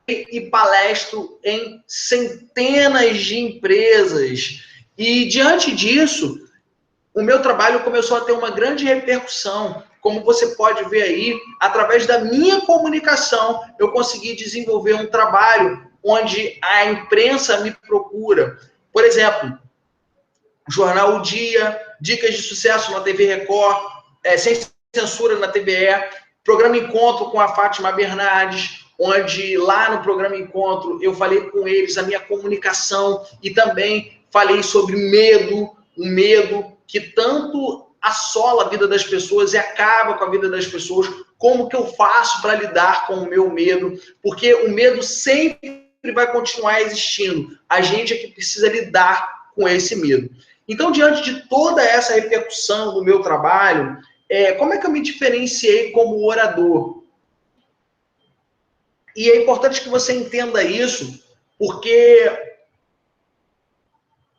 e palestro em centenas de empresas. E, diante disso, o meu trabalho começou a ter uma grande repercussão. Como você pode ver aí, através da minha comunicação, eu consegui desenvolver um trabalho onde a imprensa me procura. Por exemplo, Jornal O Dia, Dicas de Sucesso na TV Record, Sem Censura na TVE, Programa Encontro com a Fátima Bernardes, onde lá no Programa Encontro eu falei com eles a minha comunicação e também falei sobre medo, o medo que tanto assola a vida das pessoas e acaba com a vida das pessoas. Como que eu faço para lidar com o meu medo? Porque o medo sempre vai continuar existindo. A gente é que precisa lidar com esse medo. Então, diante de toda essa repercussão do meu trabalho, como é que eu me diferenciei como orador? E é importante que você entenda isso, porque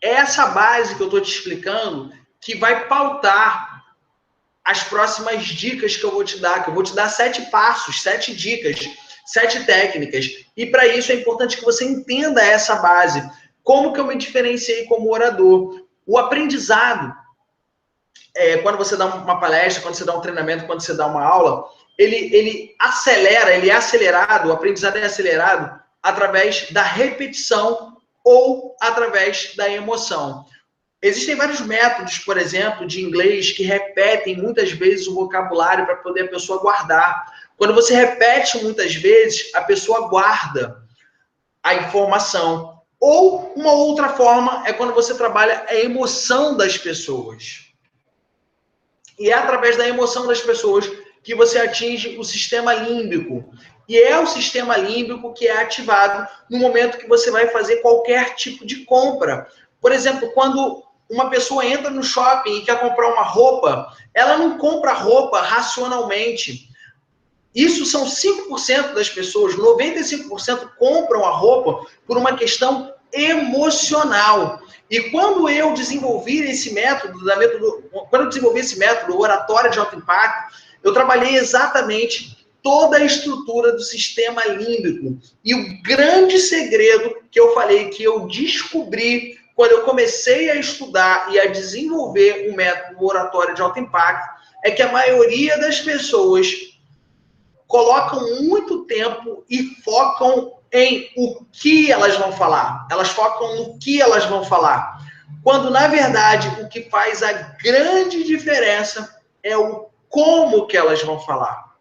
é essa base que eu estou te explicando que vai pautar as próximas dicas que eu vou te dar, que eu vou te dar 7 passos, 7 dicas, 7 técnicas. E para isso é importante que você entenda essa base. Como que eu me diferenciei como orador? O aprendizado, quando você dá uma palestra, quando você dá um treinamento, quando você dá uma aula, ele acelera, ele é acelerado, o aprendizado é acelerado através da repetição ou através da emoção. Existem vários métodos, por exemplo, de inglês que repetem muitas vezes o vocabulário para poder a pessoa guardar. Quando você repete muitas vezes, a pessoa guarda a informação. Ou uma outra forma é quando você trabalha a emoção das pessoas. E é através da emoção das pessoas que você atinge o sistema límbico. E é o sistema límbico que é ativado no momento que você vai fazer qualquer tipo de compra. Por exemplo, quando uma pessoa entra no shopping e quer comprar uma roupa, ela não compra roupa racionalmente. Isso são 5% das pessoas, 95% compram a roupa por uma questão emocional. E quando eu desenvolvi esse método, quando eu desenvolvi esse método, oratória de alto impacto, eu trabalhei exatamente toda a estrutura do sistema límbico. E o grande segredo que eu falei, que eu descobri quando eu comecei a estudar e a desenvolver o método oratório de alto impacto, é que a maioria das pessoas colocam muito tempo e focam em o que elas vão falar. Elas focam no que elas vão falar. Quando, na verdade, o que faz a grande diferença é o como que elas vão falar.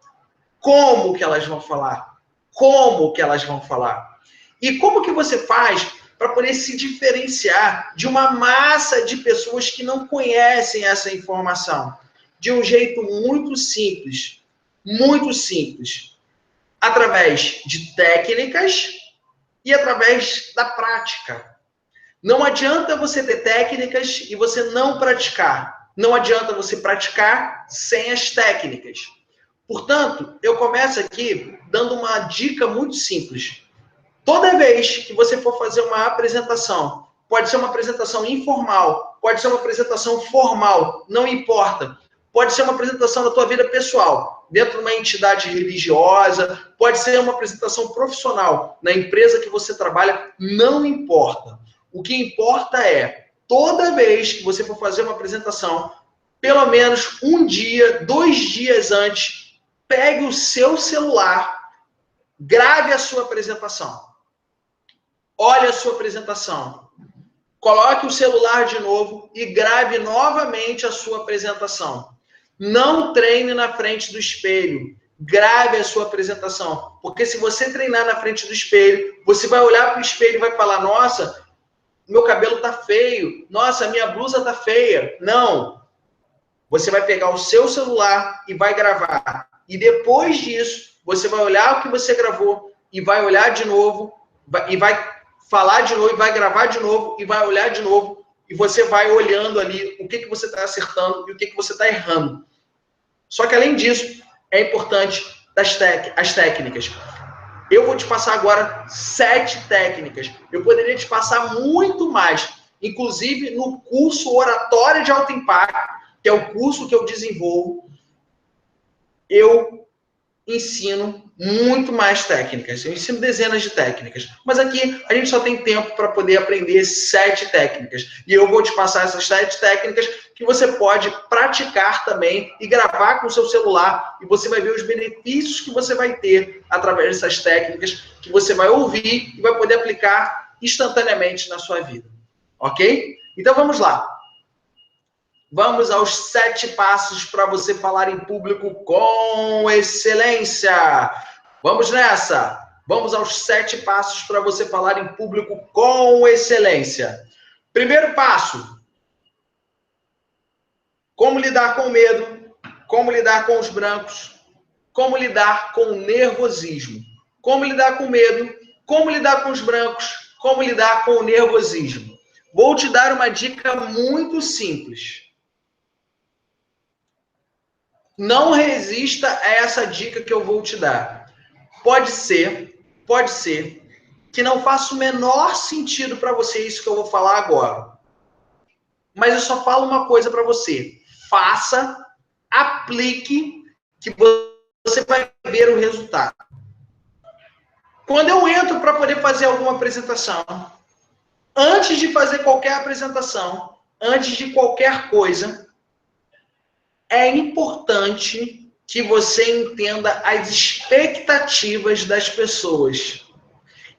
Como que elas vão falar. Como que elas vão falar. E como que você faz para poder se diferenciar de uma massa de pessoas que não conhecem essa informação? De um jeito muito simples. Muito simples. Através de técnicas e através da prática. Não adianta você ter técnicas e você não praticar. Não adianta você praticar sem as técnicas. Portanto, eu começo aqui dando uma dica muito simples. Toda vez que você for fazer uma apresentação, pode ser uma apresentação informal, pode ser uma apresentação formal, não importa. Pode ser uma apresentação da tua vida pessoal, dentro de uma entidade religiosa, pode ser uma apresentação profissional, na empresa que você trabalha, não importa. O que importa é, toda vez que você for fazer uma apresentação, pelo menos um dia, 2 dias antes, pegue o seu celular, grave a sua apresentação. Olhe a sua apresentação. Coloque o celular de novo e grave novamente a sua apresentação. Não treine na frente do espelho. Grave a sua apresentação. Porque se você treinar na frente do espelho, você vai olhar para o espelho e vai falar, nossa, meu cabelo tá feio. Nossa, minha blusa tá feia. Não. Você vai pegar o seu celular e vai gravar. E depois disso, você vai olhar o que você gravou e vai olhar de novo e vai falar de novo, e vai gravar de novo, e vai olhar de novo, e você vai olhando ali o que você está acertando e o que você está errando. Só que, além disso, é importante as técnicas. Eu vou te passar agora 7 técnicas. Eu poderia te passar muito mais, inclusive no curso Oratória de Alto Impacto, que é o curso que eu desenvolvo, eu ensino muito mais técnicas. Eu ensino dezenas de técnicas. Mas aqui a gente só tem tempo para poder aprender 7 técnicas. E eu vou te passar essas 7 técnicas que você pode praticar também e gravar com o seu celular. E você vai ver os benefícios que você vai ter através dessas técnicas que você vai ouvir e vai poder aplicar instantaneamente na sua vida. Ok? Então vamos lá. Vamos aos 7 passos para você falar em público com excelência. Vamos nessa. Vamos aos 7 passos para você falar em público com excelência. Primeiro passo. Como lidar com o medo, como lidar com os brancos, como lidar com o nervosismo. Como lidar com o medo, como lidar com os brancos, como lidar com o nervosismo. Vou te dar uma dica muito simples. Não resista a essa dica que eu vou te dar. Pode ser que não faça o menor sentido para você isso que eu vou falar agora. Mas eu só falo uma coisa para você. Faça, aplique, que você vai ver o resultado. Quando eu entro para poder fazer alguma apresentação, antes de fazer qualquer apresentação, antes de qualquer coisa, é importante que você entenda as expectativas das pessoas.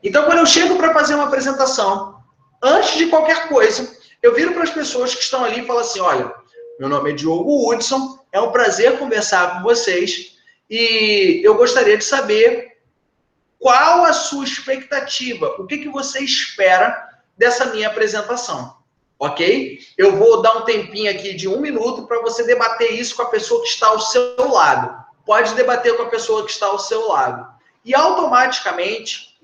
Então, quando eu chego para fazer uma apresentação, antes de qualquer coisa, Eu viro para as pessoas que estão ali e falo assim, olha, meu nome é Diogo Hudson, é um prazer conversar com vocês e eu gostaria de saber qual a sua expectativa, o que você espera dessa minha apresentação, ok? Eu vou dar um tempinho aqui de 1 minuto para você debater isso com a pessoa que está ao seu lado. Pode debater com a pessoa que está ao seu lado. E automaticamente,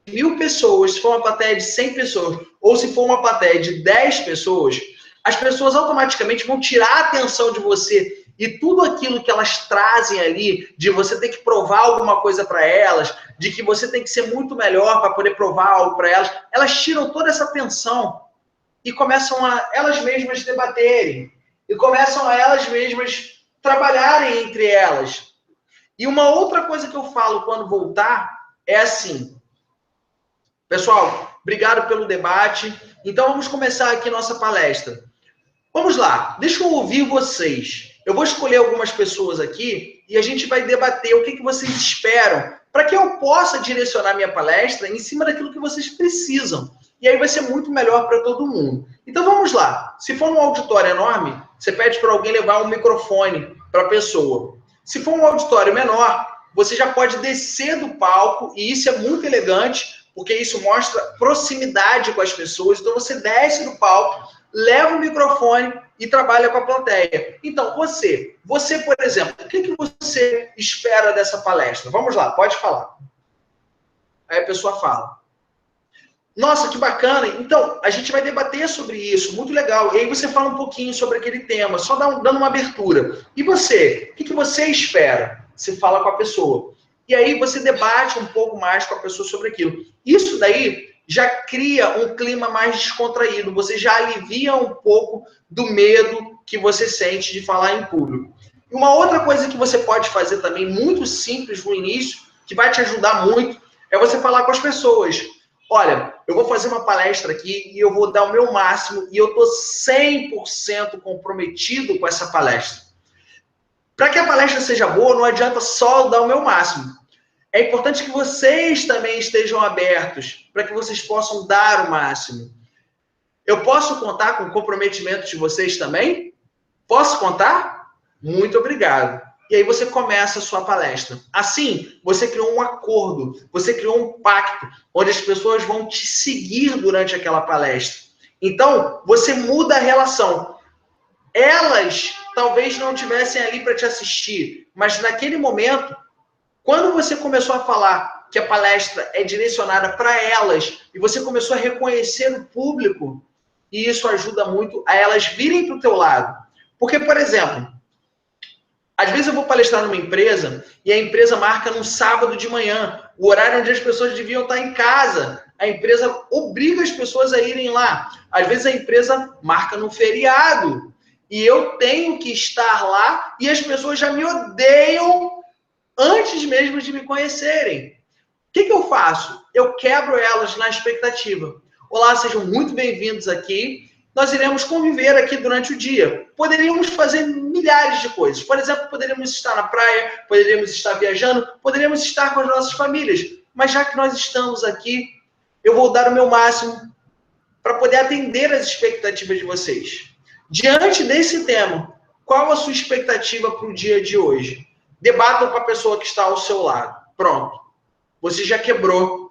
1.000 pessoas, se for uma plateia de 100 pessoas, ou se for uma plateia de 10 pessoas, as pessoas automaticamente vão tirar a atenção de você e tudo aquilo que elas trazem ali, de você ter que provar alguma coisa para elas, de que você tem que ser muito melhor para poder provar algo para elas, elas tiram toda essa atenção e começam a elas mesmas debaterem, e começam a elas mesmas trabalharem entre elas. E uma outra coisa que eu falo quando voltar é assim, pessoal, obrigado pelo debate. Então vamos começar aqui nossa palestra. Vamos lá, deixa eu ouvir vocês. Eu vou escolher algumas pessoas aqui e a gente vai debater o que vocês esperam para que eu possa direcionar minha palestra em cima daquilo que vocês precisam. E aí vai ser muito melhor para todo mundo. Então vamos lá. Se for um auditório enorme, você pede para alguém levar um microfone para a pessoa. Se for um auditório menor, você já pode descer do palco, e isso é muito elegante, porque isso mostra proximidade com as pessoas. Então você desce do palco, leva o microfone e trabalha com a plateia. Então, você, por exemplo, o que você espera dessa palestra? Vamos lá, pode falar. Aí a pessoa fala. Nossa, que bacana. Então, a gente vai debater sobre isso, muito legal. E aí você fala um pouquinho sobre aquele tema, só dando uma abertura. E você, o que você espera? Você fala com a pessoa. E aí você debate um pouco mais com a pessoa sobre aquilo. Isso daí já cria um clima mais descontraído. Você já alivia um pouco do medo que você sente de falar em público. E uma outra coisa que você pode fazer também, muito simples no início, que vai te ajudar muito, é você falar com as pessoas. Olha, eu vou fazer uma palestra aqui e eu vou dar o meu máximo e eu estou 100% comprometido com essa palestra. Para que a palestra seja boa, não adianta só dar o meu máximo. É importante que vocês também estejam abertos para que vocês possam dar o máximo. Eu posso contar com o comprometimento de vocês também? Posso contar? Muito obrigado. E aí você começa a sua palestra. Assim, você criou um acordo, você criou um pacto, onde as pessoas vão te seguir durante aquela palestra. Então, você muda a relação. Elas talvez não estivessem ali para te assistir, mas naquele momento, quando você começou a falar que a palestra é direcionada para elas, e você começou a reconhecer o público, e isso ajuda muito a elas virem para o teu lado. Porque, por exemplo, às vezes eu vou palestrar numa empresa e a empresa marca no sábado de manhã, o horário onde as pessoas deviam estar em casa. A empresa obriga as pessoas a irem lá. Às vezes a empresa marca no feriado e eu tenho que estar lá e as pessoas já me odeiam antes mesmo de me conhecerem. O que eu faço? Eu quebro elas na expectativa. Olá, sejam muito bem-vindos aqui. Nós iremos conviver aqui durante o dia. Poderíamos fazer milhares de coisas. Por exemplo, poderíamos estar na praia, poderíamos estar viajando, poderíamos estar com as nossas famílias. Mas já que nós estamos aqui, eu vou dar o meu máximo para poder atender as expectativas de vocês. Diante desse tema, qual a sua expectativa para o dia de hoje? Debata com a pessoa que está ao seu lado. Pronto. Você já quebrou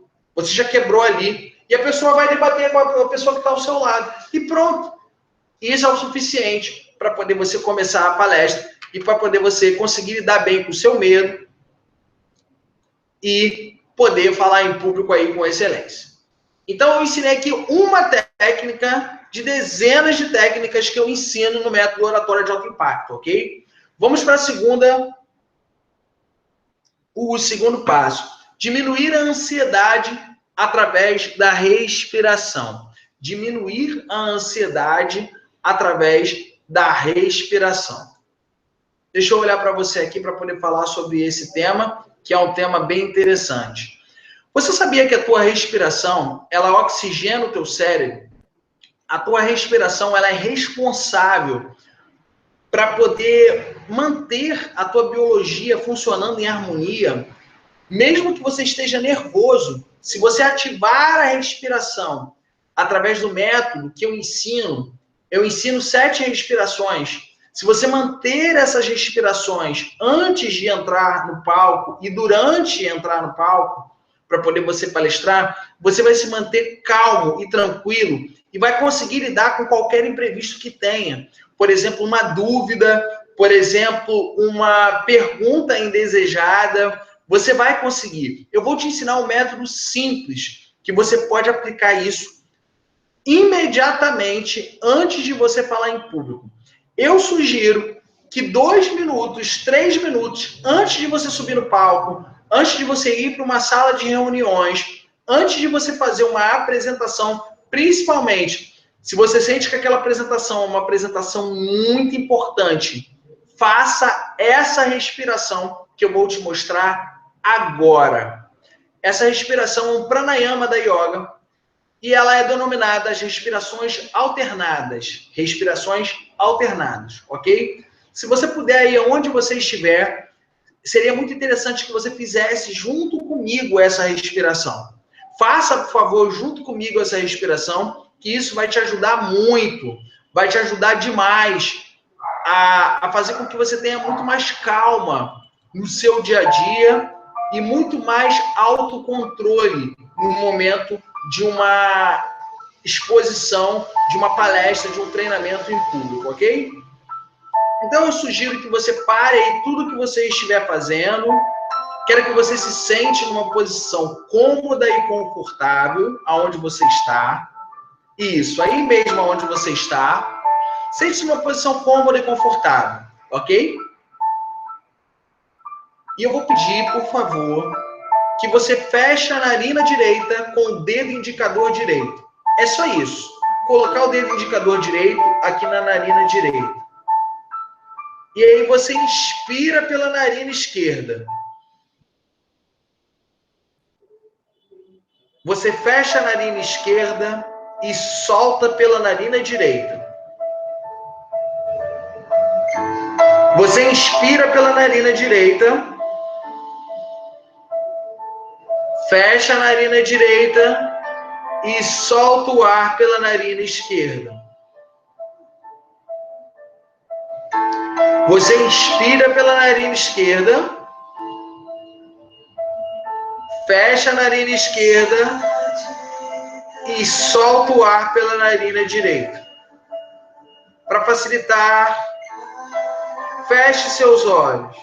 ali. E a pessoa vai debater com a pessoa que está ao seu lado. E pronto. Isso é o suficiente para poder você começar a palestra e para poder você conseguir lidar bem com o seu medo e poder falar em público aí com excelência. Então, eu ensinei aqui uma técnica de dezenas de técnicas que eu ensino no método oratória de alto impacto, ok? Vamos para o segundo passo. Diminuir a ansiedade através da respiração. Diminuir a ansiedade através da respiração. Deixa eu olhar para você aqui para poder falar sobre esse tema, que é um tema bem interessante. Você sabia que a tua respiração, ela oxigena o teu cérebro? A tua respiração, ela é responsável para poder manter a tua biologia funcionando em harmonia. Mesmo que você esteja nervoso, se você ativar a respiração através do método que eu ensino 7 respirações. Se você manter essas respirações antes de entrar no palco e durante entrar no palco, para poder você palestrar, você vai se manter calmo e tranquilo e vai conseguir lidar com qualquer imprevisto que tenha. Por exemplo, uma dúvida, por exemplo, uma pergunta indesejada, você vai conseguir. Eu vou te ensinar um método simples que você pode aplicar isso imediatamente antes de você falar em público. Eu sugiro que 2 minutos, 3 minutos antes de você subir no palco, antes de você ir para uma sala de reuniões, antes de você fazer uma apresentação, principalmente se você sente que aquela apresentação é uma apresentação muito importante, faça essa respiração que eu vou te mostrar agora. Essa respiração é um pranayama da yoga e ela é denominada as respirações alternadas. Respirações alternadas, ok? Se você puder ir aonde você estiver, seria muito interessante que você fizesse junto comigo essa respiração. Faça, por favor, junto comigo essa respiração, que isso vai te ajudar muito, vai te ajudar demais a fazer com que você tenha muito mais calma no seu dia a dia e muito mais autocontrole no momento de uma exposição, de uma palestra, de um treinamento em público, ok? Então eu sugiro que você pare aí tudo que você estiver fazendo. Quero que você se sente numa posição cômoda e confortável, aonde você está. Isso, aí mesmo aonde você está. Sente-se numa posição cômoda e confortável, ok? E eu vou pedir, por favor, que você feche a narina direita com o dedo indicador direito. É só isso. Colocar o dedo indicador direito aqui na narina direita. E aí você inspira pela narina esquerda. Você fecha a narina esquerda e solta pela narina direita. Você inspira pela narina direita. Fecha a narina direita e solta o ar pela narina esquerda. Você inspira pela narina esquerda. Fecha a narina esquerda e solta o ar pela narina direita. Para facilitar, feche seus olhos.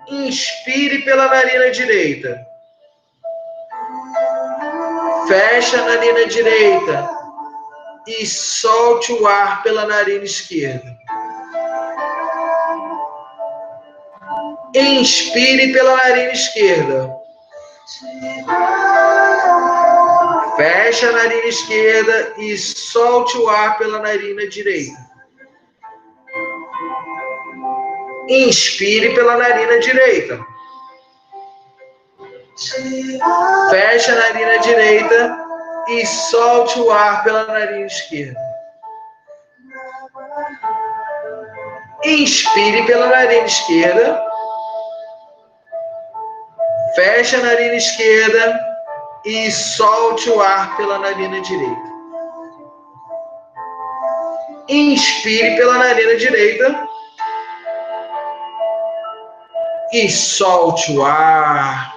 Inspire pela narina direita. Feche a narina direita e solte o ar pela narina esquerda. Inspire pela narina esquerda. Feche a narina esquerda e solte o ar pela narina direita. Inspire pela narina direita. Feche a narina direita e solte o ar pela narina esquerda. Inspire pela narina esquerda. Feche a narina esquerda e solte o ar pela narina direita. Inspire pela narina direita e solte o ar.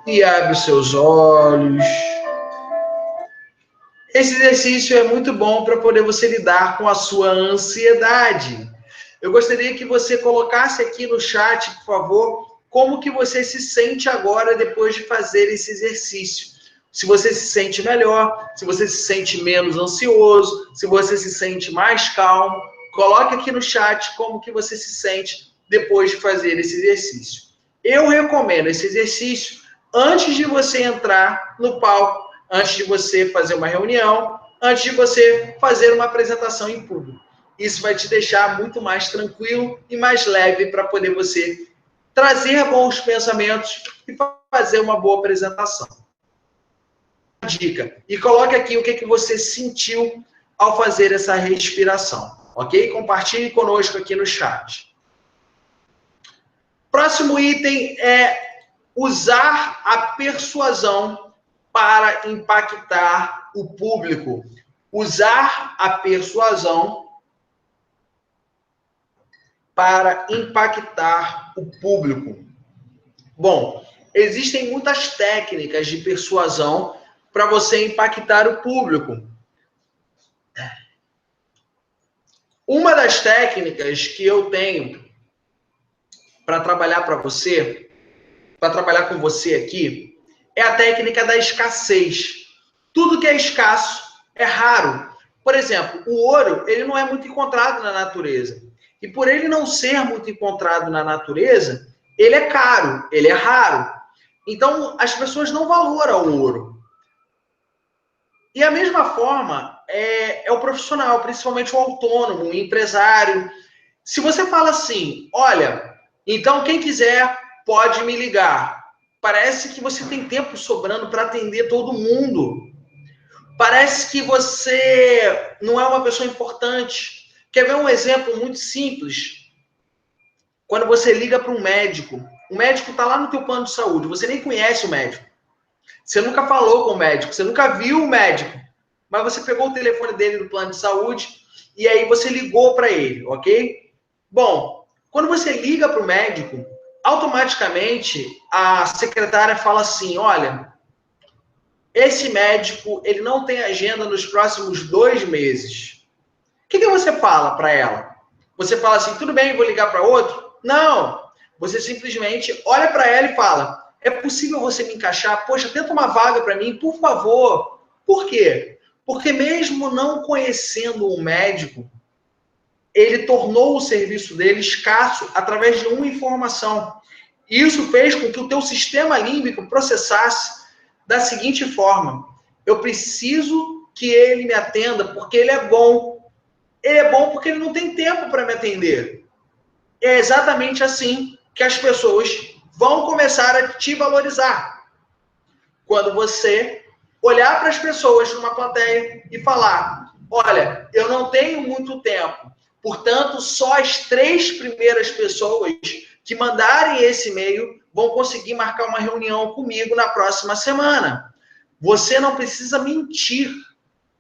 E abre os seus olhos. Esse exercício é muito bom para poder você lidar com a sua ansiedade. Eu gostaria que você colocasse aqui no chat, por favor, como que você se sente agora depois de fazer esse exercício. Se você se sente melhor, se você se sente menos ansioso, se você se sente mais calmo, coloque aqui no chat como que você se sente depois de fazer esse exercício. Eu recomendo esse exercício antes de você entrar no palco, antes de você fazer uma reunião, antes de você fazer uma apresentação em público. Isso vai te deixar muito mais tranquilo e mais leve para poder você trazer bons pensamentos e fazer uma boa apresentação. Dica. E coloque aqui o que você sentiu ao fazer essa respiração, ok? Compartilhe conosco aqui no chat. Próximo item é usar a persuasão para impactar o público. Usar a persuasão para impactar o público. Bom, existem muitas técnicas de persuasão para você impactar o público. Uma das técnicas que eu tenho para trabalhar para você, para trabalhar com você aqui, é a técnica da escassez. Tudo que é escasso é raro. Por exemplo, o ouro, ele não é muito encontrado na natureza. E por ele não ser muito encontrado na natureza, ele é caro, ele é raro. Então, as pessoas não valoram o ouro. E a mesma forma é o profissional, principalmente o autônomo, o empresário. Se você fala assim, olha, então quem quiser pode me ligar. Parece que você tem tempo sobrando para atender todo mundo. Parece que você não é uma pessoa importante. Quer ver um exemplo muito simples? Quando você liga para um médico, o médico está lá no teu plano de saúde, você nem conhece o médico. Você nunca falou com o médico, você nunca viu o médico, mas você pegou o telefone dele no plano de saúde e aí você ligou para ele, ok? Bom, quando você liga para o médico, automaticamente a secretária fala assim, olha, esse médico, ele não tem agenda nos próximos 2 meses. O que você fala para ela? Você fala assim, tudo bem, vou ligar para outro? Não. Você simplesmente olha para ela e fala, é possível você me encaixar? Poxa, tenta uma vaga para mim, por favor. Por quê? Porque mesmo não conhecendo o médico, ele tornou o serviço dele escasso através de uma informação. Isso fez com que o teu sistema límbico processasse da seguinte forma, eu preciso que ele me atenda porque ele é bom. Ele é bom porque ele não tem tempo para me atender. É exatamente assim que as pessoas vão começar a te valorizar. Quando você olhar para as pessoas numa plateia e falar, olha, eu não tenho muito tempo, portanto, só as 3 primeiras pessoas que mandarem esse e-mail vão conseguir marcar uma reunião comigo na próxima semana. Você não precisa mentir.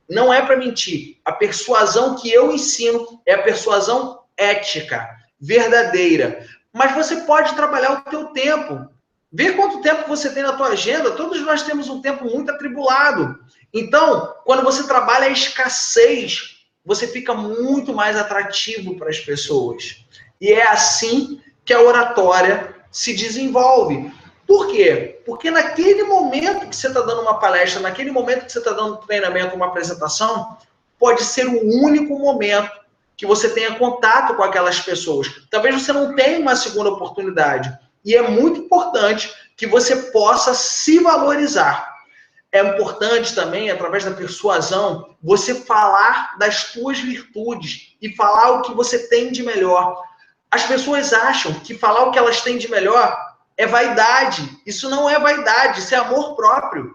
Não é para mentir. A persuasão que eu ensino é a persuasão ética, verdadeira. Mas você pode trabalhar o teu tempo. Vê quanto tempo você tem na tua agenda. Todos nós temos um tempo muito atribulado. Então, quando você trabalha a escassez, você fica muito mais atrativo para as pessoas. E é assim que a oratória se desenvolve. Por quê? Porque naquele momento que você está dando uma palestra, naquele momento que você está dando um treinamento, uma apresentação, pode ser o único momento que você tenha contato com aquelas pessoas. Talvez você não tenha uma segunda oportunidade. E é muito importante que você possa se valorizar. É importante também, através da persuasão, você falar das suas virtudes e falar o que você tem de melhor. As pessoas acham que falar o que elas têm de melhor é vaidade. Isso não é vaidade, isso é amor próprio.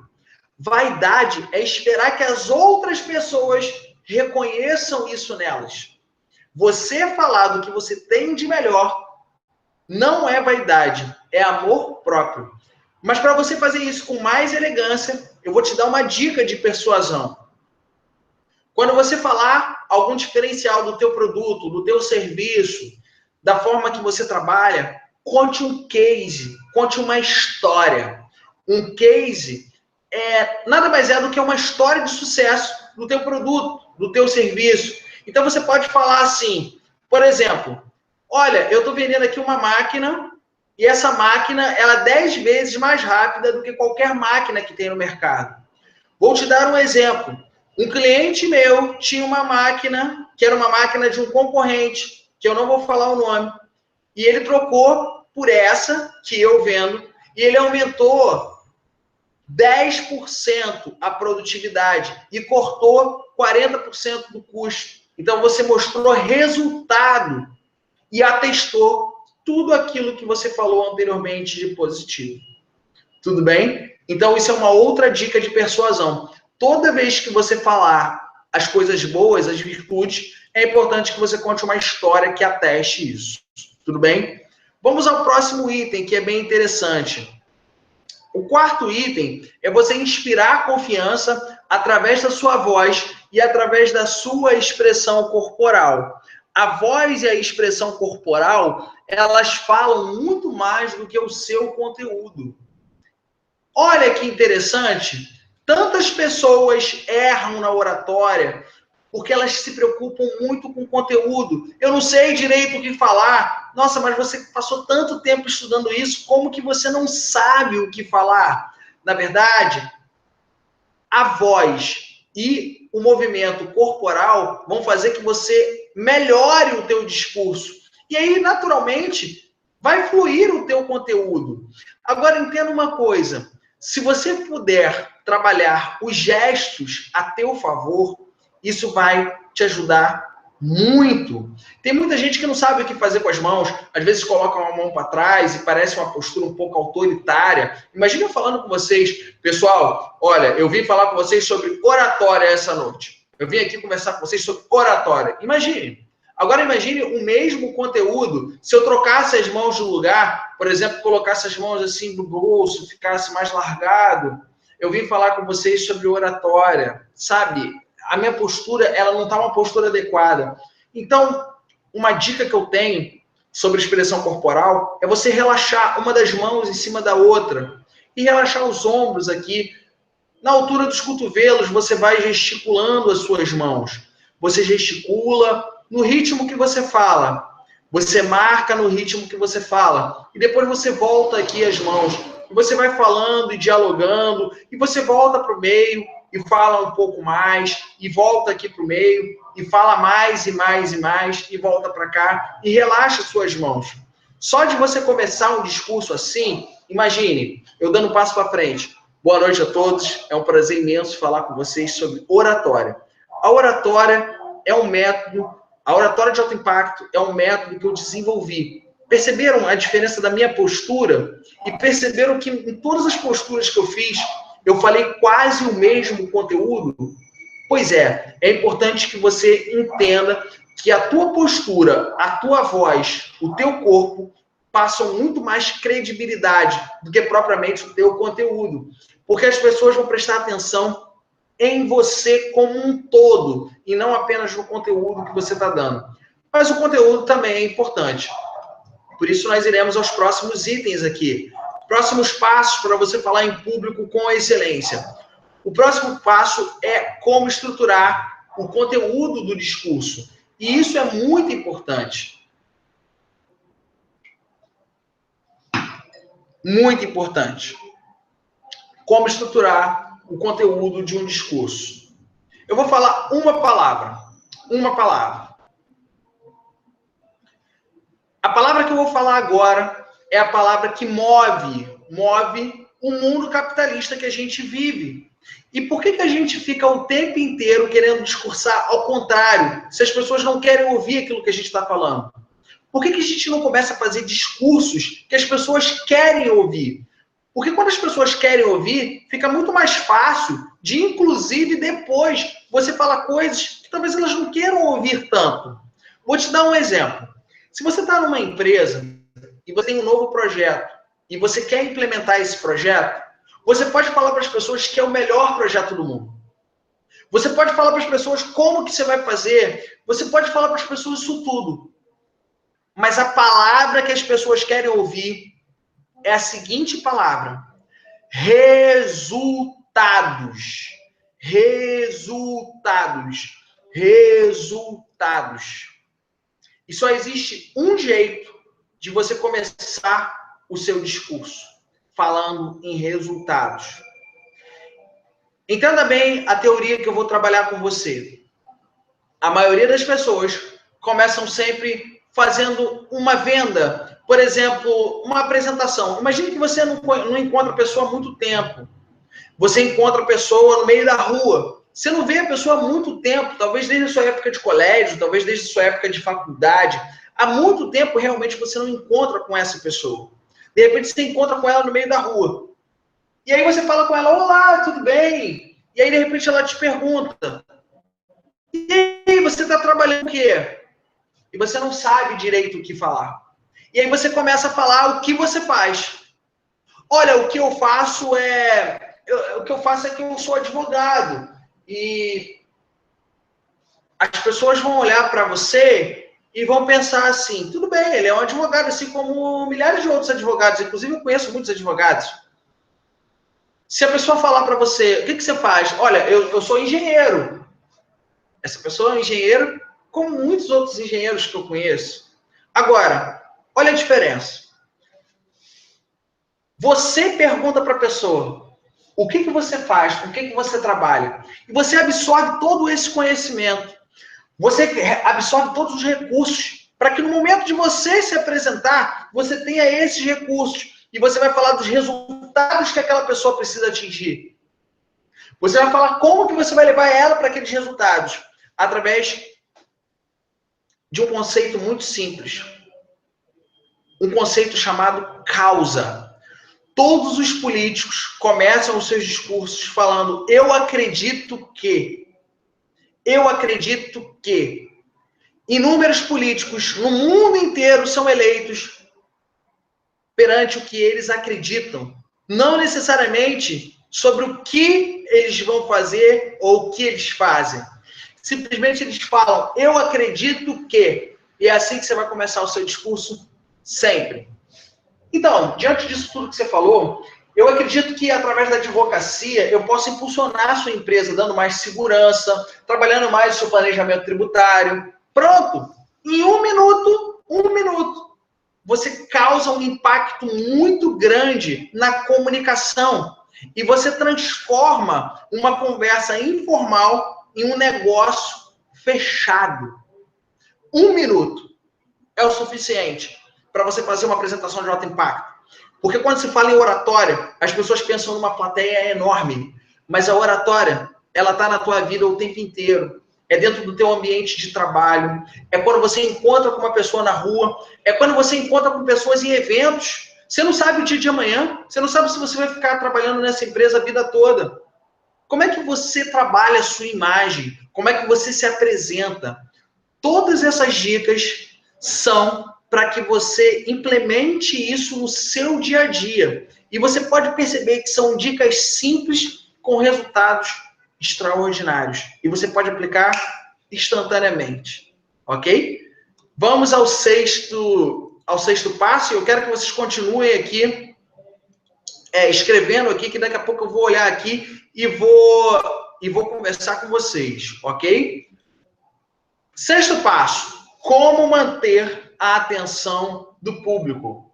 Vaidade é esperar que as outras pessoas reconheçam isso nelas. Você falar do que você tem de melhor não é vaidade, é amor próprio. Mas para você fazer isso com mais elegância, eu vou te dar uma dica de persuasão. Quando você falar algum diferencial do teu produto, do teu serviço, da forma que você trabalha, conte um case, conte uma história. Um case nada mais é do que uma história de sucesso do teu produto, do teu serviço. Então você pode falar assim, por exemplo, olha, eu estou vendendo aqui uma máquina e essa máquina ela é 10 vezes mais rápida do que qualquer máquina que tem no mercado. Vou te dar um exemplo. Um cliente meu tinha uma máquina, que era uma máquina de um concorrente, que eu não vou falar o nome, e ele trocou por essa que eu vendo, e ele aumentou 10% a produtividade e cortou 40% do custo. Então, você mostrou resultado e atestou tudo aquilo que você falou anteriormente de positivo. Tudo bem? Então, isso é uma outra dica de persuasão. Toda vez que você falar as coisas boas, as virtudes, é importante que você conte uma história que ateste isso. Tudo bem? Vamos ao próximo item, que é bem interessante. O quarto item é você inspirar confiança através da sua voz e através da sua expressão corporal. A voz e a expressão corporal, elas falam muito mais do que o seu conteúdo. Olha que interessante, tantas pessoas erram na oratória porque elas se preocupam muito com o conteúdo. Eu não sei direito o que falar. Nossa, mas você passou tanto tempo estudando isso, como que você não sabe o que falar? Na verdade, a voz e o movimento corporal vão fazer que você melhore o teu discurso. E aí, naturalmente, vai fluir o teu conteúdo. Agora, entenda uma coisa. Se você puder trabalhar os gestos a teu favor, isso vai te ajudar muito. Tem muita gente que não sabe o que fazer com as mãos, às vezes coloca uma mão para trás e parece uma postura um pouco autoritária. Imagina eu falando com vocês, pessoal, olha, eu vim falar com vocês sobre oratória essa noite. Eu vim aqui conversar com vocês sobre oratória. Imagine. Agora imagine o mesmo conteúdo se eu trocasse as mãos de lugar, por exemplo, colocasse as mãos assim no bolso, ficasse mais largado. Eu vim falar com vocês sobre oratória, sabe? A minha postura, ela não está uma postura adequada. Então, uma dica que eu tenho sobre expressão corporal é você relaxar uma das mãos em cima da outra e relaxar os ombros aqui. Na altura dos cotovelos, você vai gesticulando as suas mãos. Você gesticula no ritmo que você fala. Você marca no ritmo que você fala. E depois você volta aqui as mãos. E você vai falando e dialogando. E você volta para o meio e fala um pouco mais. E volta aqui para o meio. E fala mais e mais e mais. E volta para cá. E relaxa suas mãos. Só de você começar um discurso assim, imagine, eu dando um passo para frente. Boa noite a todos. É um prazer imenso falar com vocês sobre oratória. A oratória é um método. A oratória de alto impacto é um método que eu desenvolvi. Perceberam a diferença da minha postura? E perceberam que em todas as posturas que eu fiz, eu falei quase o mesmo conteúdo? Pois é importante que você entenda que a tua postura, a tua voz, o teu corpo passam muito mais credibilidade do que propriamente o teu conteúdo. Porque as pessoas vão prestar atenção em você como um todo, e não apenas no conteúdo que você está dando. Mas o conteúdo também é importante. Por isso, nós iremos aos próximos itens aqui. Próximos passos para você falar em público com excelência. O próximo passo é como estruturar o conteúdo do discurso. E isso é muito importante. Muito importante. Como estruturar o conteúdo de um discurso. Eu vou falar uma palavra. Uma palavra. A palavra que eu vou falar agora é a palavra que move o mundo capitalista que a gente vive. E por que a gente fica o tempo inteiro querendo discursar ao contrário, se as pessoas não querem ouvir aquilo que a gente está falando? Por que a gente não começa a fazer discursos que as pessoas querem ouvir? Porque quando as pessoas querem ouvir, fica muito mais fácil de, inclusive, depois você falar coisas que talvez elas não queiram ouvir tanto. Vou te dar um exemplo. Se você está numa empresa e você tem um novo projeto e você quer implementar esse projeto, você pode falar para as pessoas que é o melhor projeto do mundo. Você pode falar para as pessoas como que você vai fazer. Você pode falar para as pessoas isso tudo. Mas a palavra que as pessoas querem ouvir é a seguinte palavra: resultados. Resultados. Resultados. E só existe um jeito de você começar o seu discurso, falando em resultados. Entenda bem a teoria que eu vou trabalhar com você. A maioria das pessoas começam sempre fazendo uma venda. Por exemplo, uma apresentação. Imagine que você não encontra a pessoa há muito tempo. Você encontra a pessoa no meio da rua. Você não vê a pessoa há muito tempo, talvez desde a sua época de colégio, talvez desde a sua época de faculdade. Há muito tempo, realmente, você não encontra com essa pessoa. De repente, você encontra com ela no meio da rua. E aí você fala com ela: olá, tudo bem? E aí, de repente, ela te pergunta: e aí, você está trabalhando o quê? E você não sabe direito o que falar. E aí você começa a falar o que você faz. olha, o que eu faço é que eu sou advogado. E as pessoas vão olhar para você e vão pensar assim, tudo bem, ele é um advogado, assim como milhares de outros advogados, inclusive eu conheço muitos advogados. Se a pessoa falar para você, o que você faz? Olha, eu sou engenheiro. Essa pessoa é um engenheiro, como muitos outros engenheiros que eu conheço. Agora, olha a diferença. Você pergunta para a pessoa, o que você faz, com o que você trabalha? E você absorve todo esse conhecimento. Você absorve todos os recursos para que no momento de você se apresentar, você tenha esses recursos. E você vai falar dos resultados que aquela pessoa precisa atingir. Você vai falar como que você vai levar ela para aqueles resultados. Através de um conceito muito simples. Um conceito chamado causa. Todos os políticos começam os seus discursos falando eu acredito que. Inúmeros políticos no mundo inteiro são eleitos perante o que eles acreditam. Não necessariamente sobre o que eles vão fazer ou o que eles fazem. Simplesmente eles falam, eu acredito que. E é assim que você vai começar o seu discurso sempre. Então, diante disso tudo que você falou, eu acredito que através da advocacia eu posso impulsionar a sua empresa, dando mais segurança, trabalhando mais o seu planejamento tributário. Pronto! Em um minuto, você causa um impacto muito grande na comunicação. E você transforma uma conversa informal em um negócio fechado. 1 minuto é o suficiente para você fazer uma apresentação de alto impacto. Porque quando se fala em oratória, as pessoas pensam numa plateia enorme. Mas a oratória, ela está na tua vida o tempo inteiro. É dentro do teu ambiente de trabalho. É quando você encontra com uma pessoa na rua. É quando você encontra com pessoas em eventos. Você não sabe o dia de amanhã. Você não sabe se você vai ficar trabalhando nessa empresa a vida toda. Como é que você trabalha a sua imagem? Como é que você se apresenta? Todas essas dicas são para que você implemente isso no seu dia a dia. E você pode perceber que são dicas simples com resultados extraordinários. E você pode aplicar instantaneamente. Ok? Vamos ao sexto passo. Eu quero que vocês continuem aqui escrevendo aqui, que daqui a pouco eu vou olhar aqui e vou conversar com vocês. Ok? Sexto passo. Como manter a atenção do público?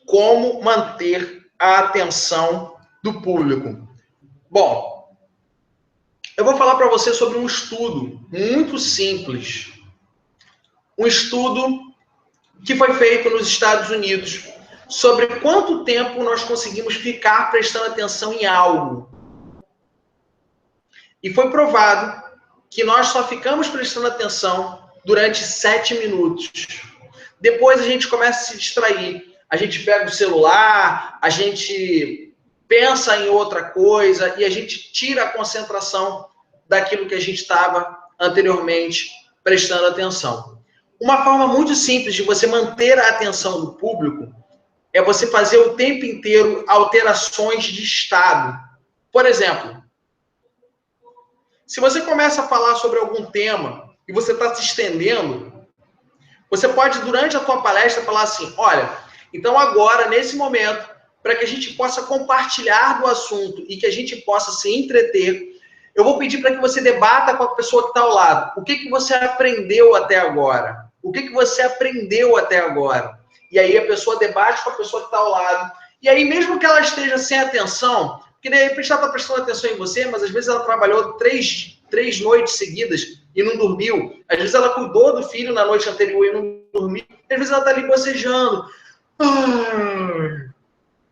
Como manter a atenção do público? Bom, eu vou falar para você sobre um estudo muito simples. Um estudo que foi feito nos Estados Unidos sobre quanto tempo nós conseguimos ficar prestando atenção em algo. E foi provado que nós só ficamos prestando atenção durante 7 minutos. Depois a gente começa a se distrair. A gente pega o celular, a gente pensa em outra coisa e a gente tira a concentração daquilo que a gente estava anteriormente prestando atenção. Uma forma muito simples de você manter a atenção do público é você fazer o tempo inteiro alterações de estado. Por exemplo, se você começa a falar sobre algum tema e você está se estendendo, você pode, durante a tua palestra, falar assim, olha, então agora, nesse momento, para que a gente possa compartilhar do assunto e que a gente possa se entreter, eu vou pedir para que você debata com a pessoa que está ao lado. O que você aprendeu até agora? O que você aprendeu até agora? E aí a pessoa debate com a pessoa que está ao lado. E aí, mesmo que ela esteja sem atenção, porque de repente ela está prestando atenção em você, mas às vezes ela trabalhou três noites seguidas e não dormiu. Às vezes ela cuidou do filho na noite anterior e não dormiu. Às vezes ela está ali bocejando.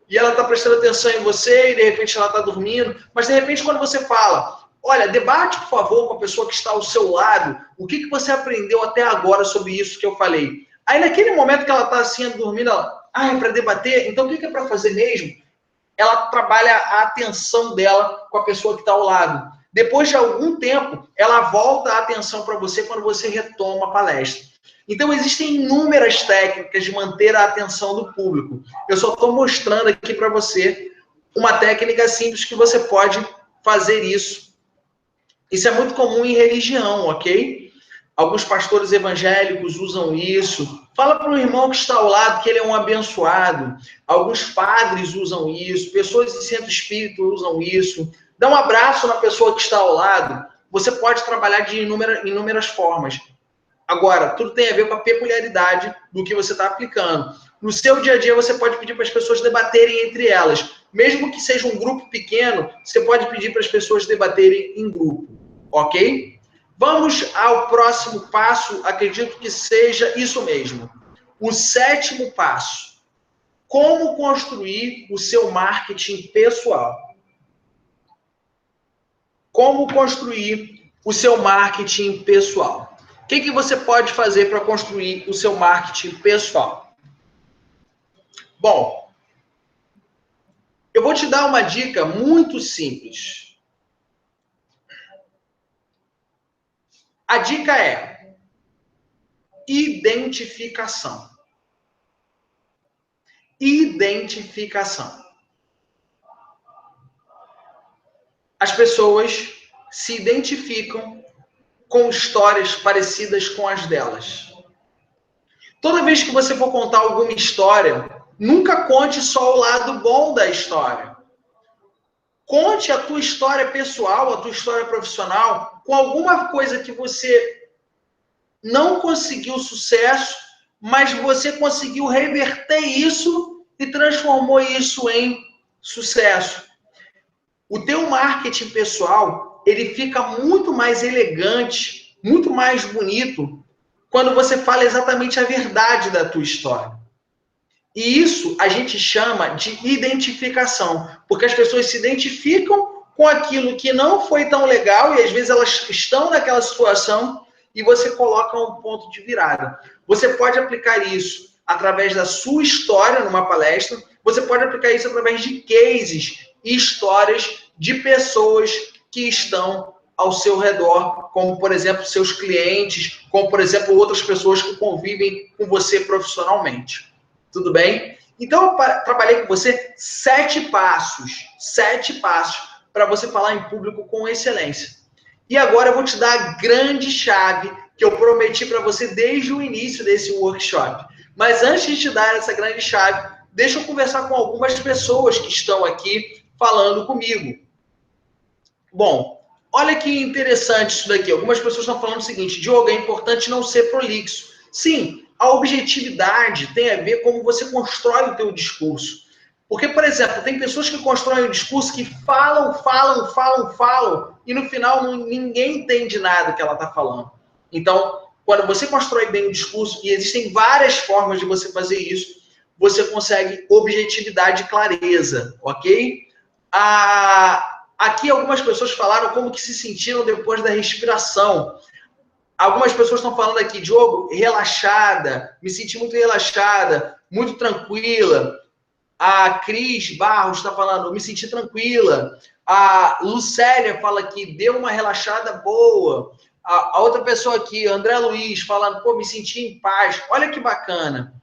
E ela está prestando atenção em você e de repente ela está dormindo. Mas de repente quando você fala, olha, debate por favor com a pessoa que está ao seu lado, o que você aprendeu até agora sobre isso que eu falei. Aí naquele momento que ela está assim dormindo, ela, é para debater? Então o que é para fazer mesmo? Ela trabalha a atenção dela com a pessoa que está ao lado. Depois de algum tempo, ela volta a atenção para você quando você retoma a palestra. Então, existem inúmeras técnicas de manter a atenção do público. Eu só estou mostrando aqui para você uma técnica simples que você pode fazer isso. Isso é muito comum em religião, ok? Alguns pastores evangélicos usam isso. Fala para o irmão que está ao lado que ele é um abençoado. Alguns padres usam isso. Pessoas de centro espírita usam isso. Dá um abraço na pessoa que está ao lado. Você pode trabalhar de inúmeras formas. Agora, tudo tem a ver com a peculiaridade do que você está aplicando. No seu dia a dia, você pode pedir para as pessoas debaterem entre elas. Mesmo que seja um grupo pequeno, você pode pedir para as pessoas debaterem em grupo. Ok? Vamos ao próximo passo. Acredito que seja isso mesmo. O 7º passo. Como construir o seu marketing pessoal? Como construir o seu marketing pessoal? O que você pode fazer para construir o seu marketing pessoal? Bom, eu vou te dar uma dica muito simples. A dica é identificação. Identificação. As pessoas se identificam com histórias parecidas com as delas. Toda vez que você for contar alguma história, nunca conte só o lado bom da história. Conte a tua história pessoal, a tua história profissional, com alguma coisa que você não conseguiu sucesso, mas você conseguiu reverter isso e transformou isso em sucesso. O teu marketing pessoal, ele fica muito mais elegante, muito mais bonito, quando você fala exatamente a verdade da tua história. E isso a gente chama de identificação, porque as pessoas se identificam com aquilo que não foi tão legal e às vezes elas estão naquela situação e você coloca um ponto de virada. Você pode aplicar isso através da sua história numa palestra, você pode aplicar isso através de cases e histórias de pessoas que estão ao seu redor, como, por exemplo, seus clientes, como, por exemplo, outras pessoas que convivem com você profissionalmente. Tudo bem? Então, eu trabalhei com você 7 passos para você falar em público com excelência. E agora eu vou te dar a grande chave que eu prometi para você desde o início desse workshop. Mas antes de te dar essa grande chave, deixa eu conversar com algumas pessoas que estão aqui falando comigo. Bom, olha que interessante isso daqui. Algumas pessoas estão falando o seguinte: Diogo, é importante não ser prolixo. Sim, a objetividade tem a ver com como você constrói o teu discurso. Porque, por exemplo, tem pessoas que constroem um discurso que falam, e no final ninguém entende nada que ela está falando. Então, quando você constrói bem o discurso, e existem várias formas de você fazer isso, você consegue objetividade e clareza, ok? Aqui algumas pessoas falaram como que se sentiram depois da respiração. Algumas pessoas estão falando aqui, Diogo, relaxada, me senti muito relaxada, muito tranquila. A Cris Barros está falando, me senti tranquila. A Lucélia fala que deu uma relaxada boa. A outra pessoa aqui, André Luiz, falando, pô, me senti em paz. Olha que bacana.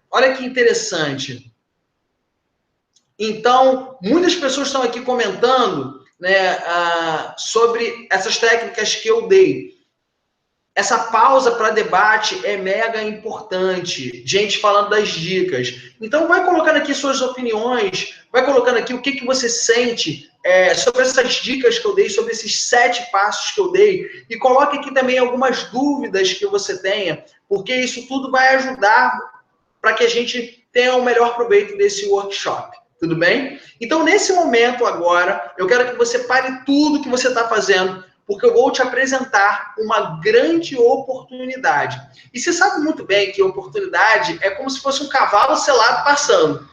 Olha que interessante. Então, muitas pessoas estão aqui comentando, né, sobre essas técnicas que eu dei. Essa pausa para debate é mega importante. Gente falando das dicas. Então, vai colocando aqui suas opiniões, vai colocando aqui o que você sente sobre essas dicas que eu dei, sobre esses 7 passos que eu dei. E coloque aqui também algumas dúvidas que você tenha, porque isso tudo vai ajudar para que a gente tenha o melhor proveito desse workshop. Tudo bem? Então, nesse momento agora, eu quero que você pare tudo que você está fazendo, porque eu vou te apresentar uma grande oportunidade. E você sabe muito bem que a oportunidade é como se fosse um cavalo selado passando.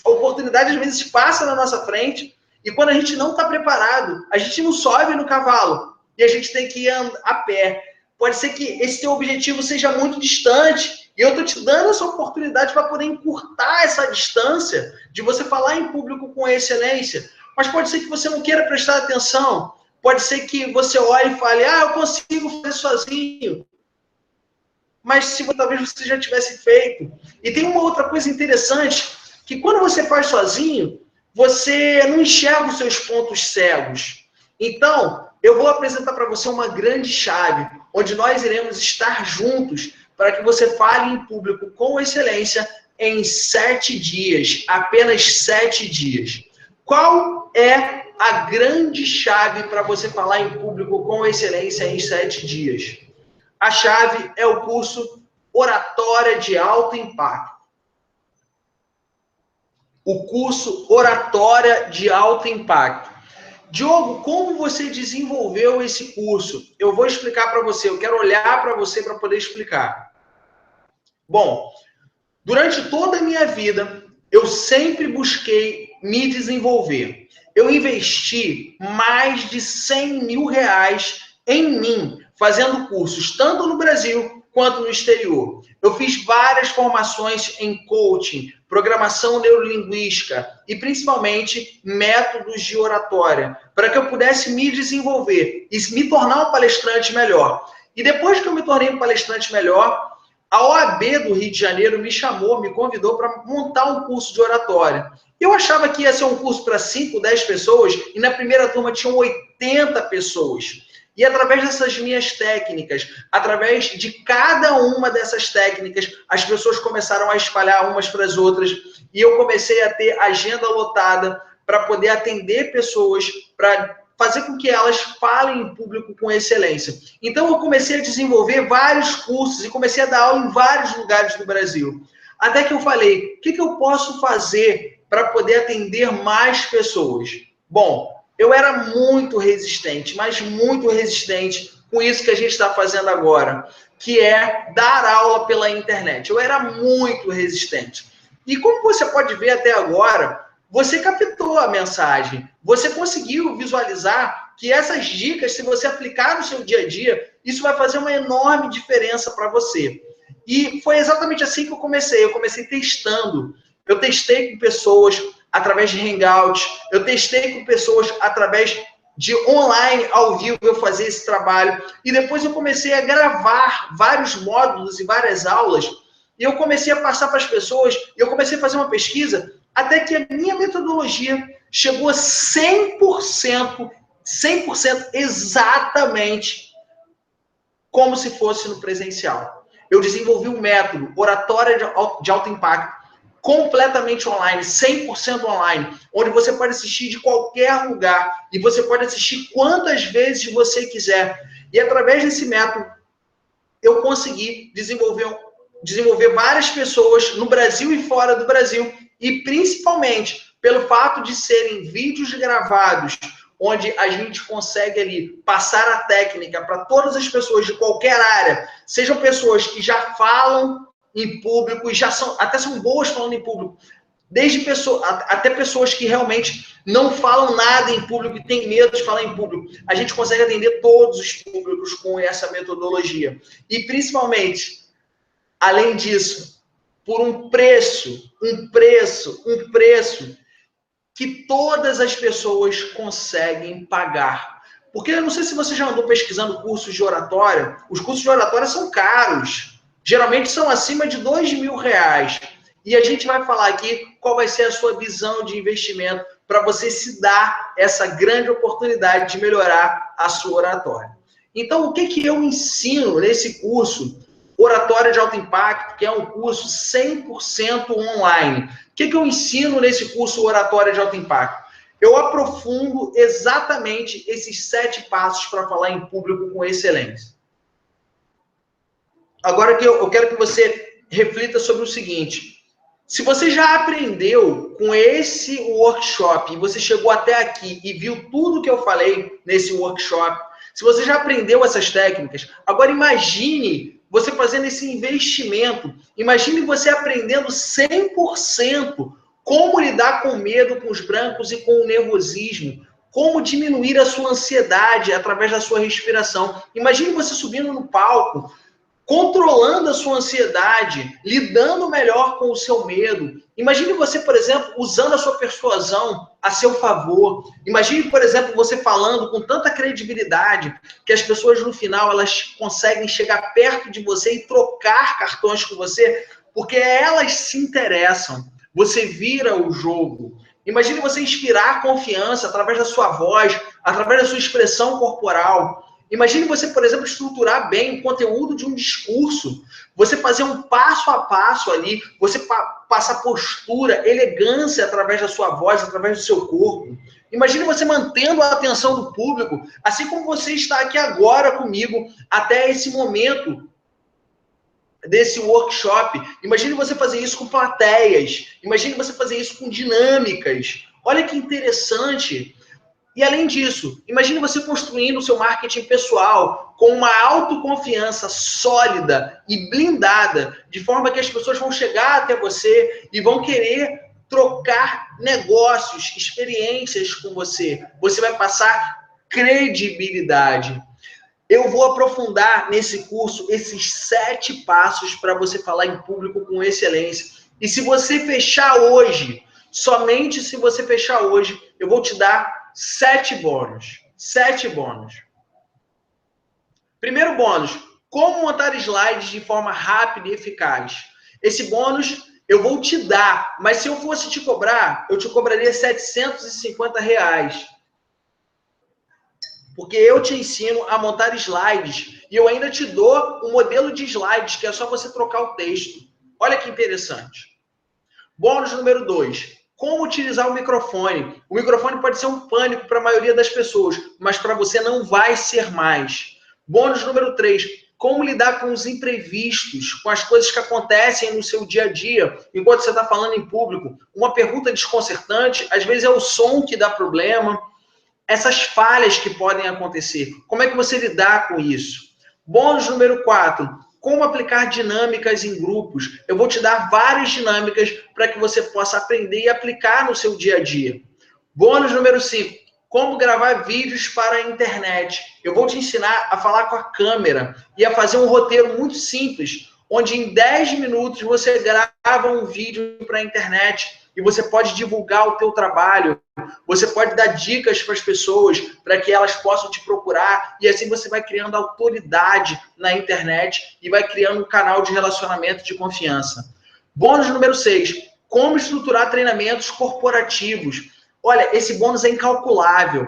A oportunidade, às vezes, passa na nossa frente, e quando a gente não está preparado, a gente não sobe no cavalo, e a gente tem que ir a pé. Pode ser que esse teu objetivo seja muito distante, e eu estou te dando essa oportunidade para poder encurtar essa distância de você falar em público com excelência. Mas pode ser que você não queira prestar atenção. Pode ser que você olhe e fale, eu consigo fazer sozinho. mas se talvez você já tivesse feito. E tem uma outra coisa interessante, que quando você faz sozinho, você não enxerga os seus pontos cegos. Então, eu vou apresentar para você uma grande chave, onde nós iremos estar juntos para que você fale em público com excelência em 7 dias, apenas 7 dias. Qual é a grande chave para você falar em público com excelência em 7 dias? A chave é o curso Oratória de Alto Impacto. O curso Oratória de Alto Impacto. Diogo, como você desenvolveu esse curso? Eu vou explicar para você, eu quero olhar para você para poder explicar. Bom, durante toda a minha vida, eu sempre busquei me desenvolver. Eu investi mais de 100 mil reais em mim, fazendo cursos, tanto no Brasil quanto no exterior. Eu fiz várias formações em coaching, programação neurolinguística e principalmente métodos de oratória, para que eu pudesse me desenvolver e me tornar um palestrante melhor. E depois que eu me tornei um palestrante melhor, a OAB do Rio de Janeiro me chamou, me convidou para montar um curso de oratória. Eu achava que ia ser um curso para 5, 10 pessoas, e na primeira turma tinham 80 pessoas. E através dessas minhas técnicas, através de cada uma dessas técnicas, as pessoas começaram a espalhar umas para as outras, e eu comecei a ter agenda lotada para poder atender pessoas, para fazer com que elas falem em público com excelência. Então, eu comecei a desenvolver vários cursos e comecei a dar aula em vários lugares do Brasil. Até que eu falei, o que eu posso fazer para poder atender mais pessoas? Bom, eu era muito resistente, mas muito resistente com isso que a gente está fazendo agora, que é dar aula pela internet. Eu era muito resistente. E como você pode ver até agora, você captou a mensagem, você conseguiu visualizar que essas dicas, se você aplicar no seu dia a dia, isso vai fazer uma enorme diferença para você. E foi exatamente assim que eu comecei testando. Eu testei com pessoas através de Hangout, eu testei com pessoas através de online, ao vivo, eu fazia esse trabalho, e depois eu comecei a gravar vários módulos e várias aulas, e eu comecei a passar para as pessoas, e eu comecei a fazer uma pesquisa, até que a minha metodologia chegou a 100% exatamente como se fosse no presencial. Eu desenvolvi um método, oratória de alto impacto, completamente online, 100% online, onde você pode assistir de qualquer lugar, e você pode assistir quantas vezes você quiser. E através desse método, eu consegui desenvolver várias pessoas no Brasil e fora do Brasil, e principalmente pelo fato de serem vídeos gravados, onde a gente consegue ali passar a técnica para todas as pessoas de qualquer área, sejam pessoas que já falam em público e até são boas falando em público, até pessoas que realmente não falam nada em público e têm medo de falar em público. A gente consegue atender todos os públicos com essa metodologia. E principalmente, além disso, por um preço que todas as pessoas conseguem pagar. Porque eu não sei se você já andou pesquisando cursos de oratória. Os cursos de oratória são caros. Geralmente são acima de R$2.000. E a gente vai falar aqui qual vai ser a sua visão de investimento para você se dar essa grande oportunidade de melhorar a sua oratória. Então, o que eu ensino nesse curso Oratória de Alto Impacto, que é um curso 100% online? O que eu ensino nesse curso Oratória de Alto Impacto? Eu aprofundo exatamente esses 7 passos para falar em público com excelência. Agora eu quero que você reflita sobre o seguinte: se você já aprendeu com esse workshop e você chegou até aqui e viu tudo que eu falei nesse workshop, se você já aprendeu essas técnicas, agora imagine você fazendo esse investimento, imagine você aprendendo 100% como lidar com o medo, com os brancos e com o nervosismo, como diminuir a sua ansiedade através da sua respiração. Imagine você subindo no palco, controlando a sua ansiedade, lidando melhor com o seu medo. Imagine você, por exemplo, usando a sua persuasão a seu favor. Imagine, por exemplo, você falando com tanta credibilidade que as pessoas, no final, elas conseguem chegar perto de você e trocar cartões com você, porque elas se interessam. Você vira o jogo. Imagine você inspirar confiança através da sua voz, através da sua expressão corporal. Imagine você, por exemplo, estruturar bem o conteúdo de um discurso. Você fazer um passo a passo ali, você passar postura, elegância através da sua voz, através do seu corpo. Imagine você mantendo a atenção do público, assim como você está aqui agora comigo, até esse momento desse workshop. Imagine você fazer isso com plateias. Imagine você fazer isso com dinâmicas. Olha que interessante. E além disso, imagine você construindo o seu marketing pessoal com uma autoconfiança sólida e blindada, de forma que as pessoas vão chegar até você e vão querer trocar negócios, experiências com você. Você vai passar credibilidade. Eu vou aprofundar nesse curso esses 7 passos para você falar em público com excelência. E se você fechar hoje, somente se você fechar hoje, eu vou te dar 7 bônus. 7 bônus. Primeiro bônus, como montar slides de forma rápida e eficaz. Esse bônus eu vou te dar, mas se eu fosse te cobrar, eu te cobraria R$750. Porque eu te ensino a montar slides e eu ainda te dou um modelo de slides, que é só você trocar o texto. Olha que interessante. Bônus número 2. Como utilizar o microfone. O microfone pode ser um pânico para a maioria das pessoas, mas para você não vai ser mais. Bônus número 3. Como lidar com os imprevistos, com as coisas que acontecem no seu dia a dia, enquanto você está falando em público. Uma pergunta desconcertante, às vezes é o som que dá problema. Essas falhas que podem acontecer. Como é que você lidar com isso? Bônus número 4. Como aplicar dinâmicas em grupos. Eu vou te dar várias dinâmicas para que você possa aprender e aplicar no seu dia a dia. Bônus número 5. Como gravar vídeos para a internet. Eu vou te ensinar a falar com a câmera e a fazer um roteiro muito simples, onde em 10 minutos você grava um vídeo para a internet e você pode divulgar o teu trabalho. Você pode dar dicas para as pessoas para que elas possam te procurar e assim você vai criando autoridade na internet e vai criando um canal de relacionamento de confiança. Bônus número 6. Como estruturar treinamentos corporativos. Olha, esse bônus é incalculável,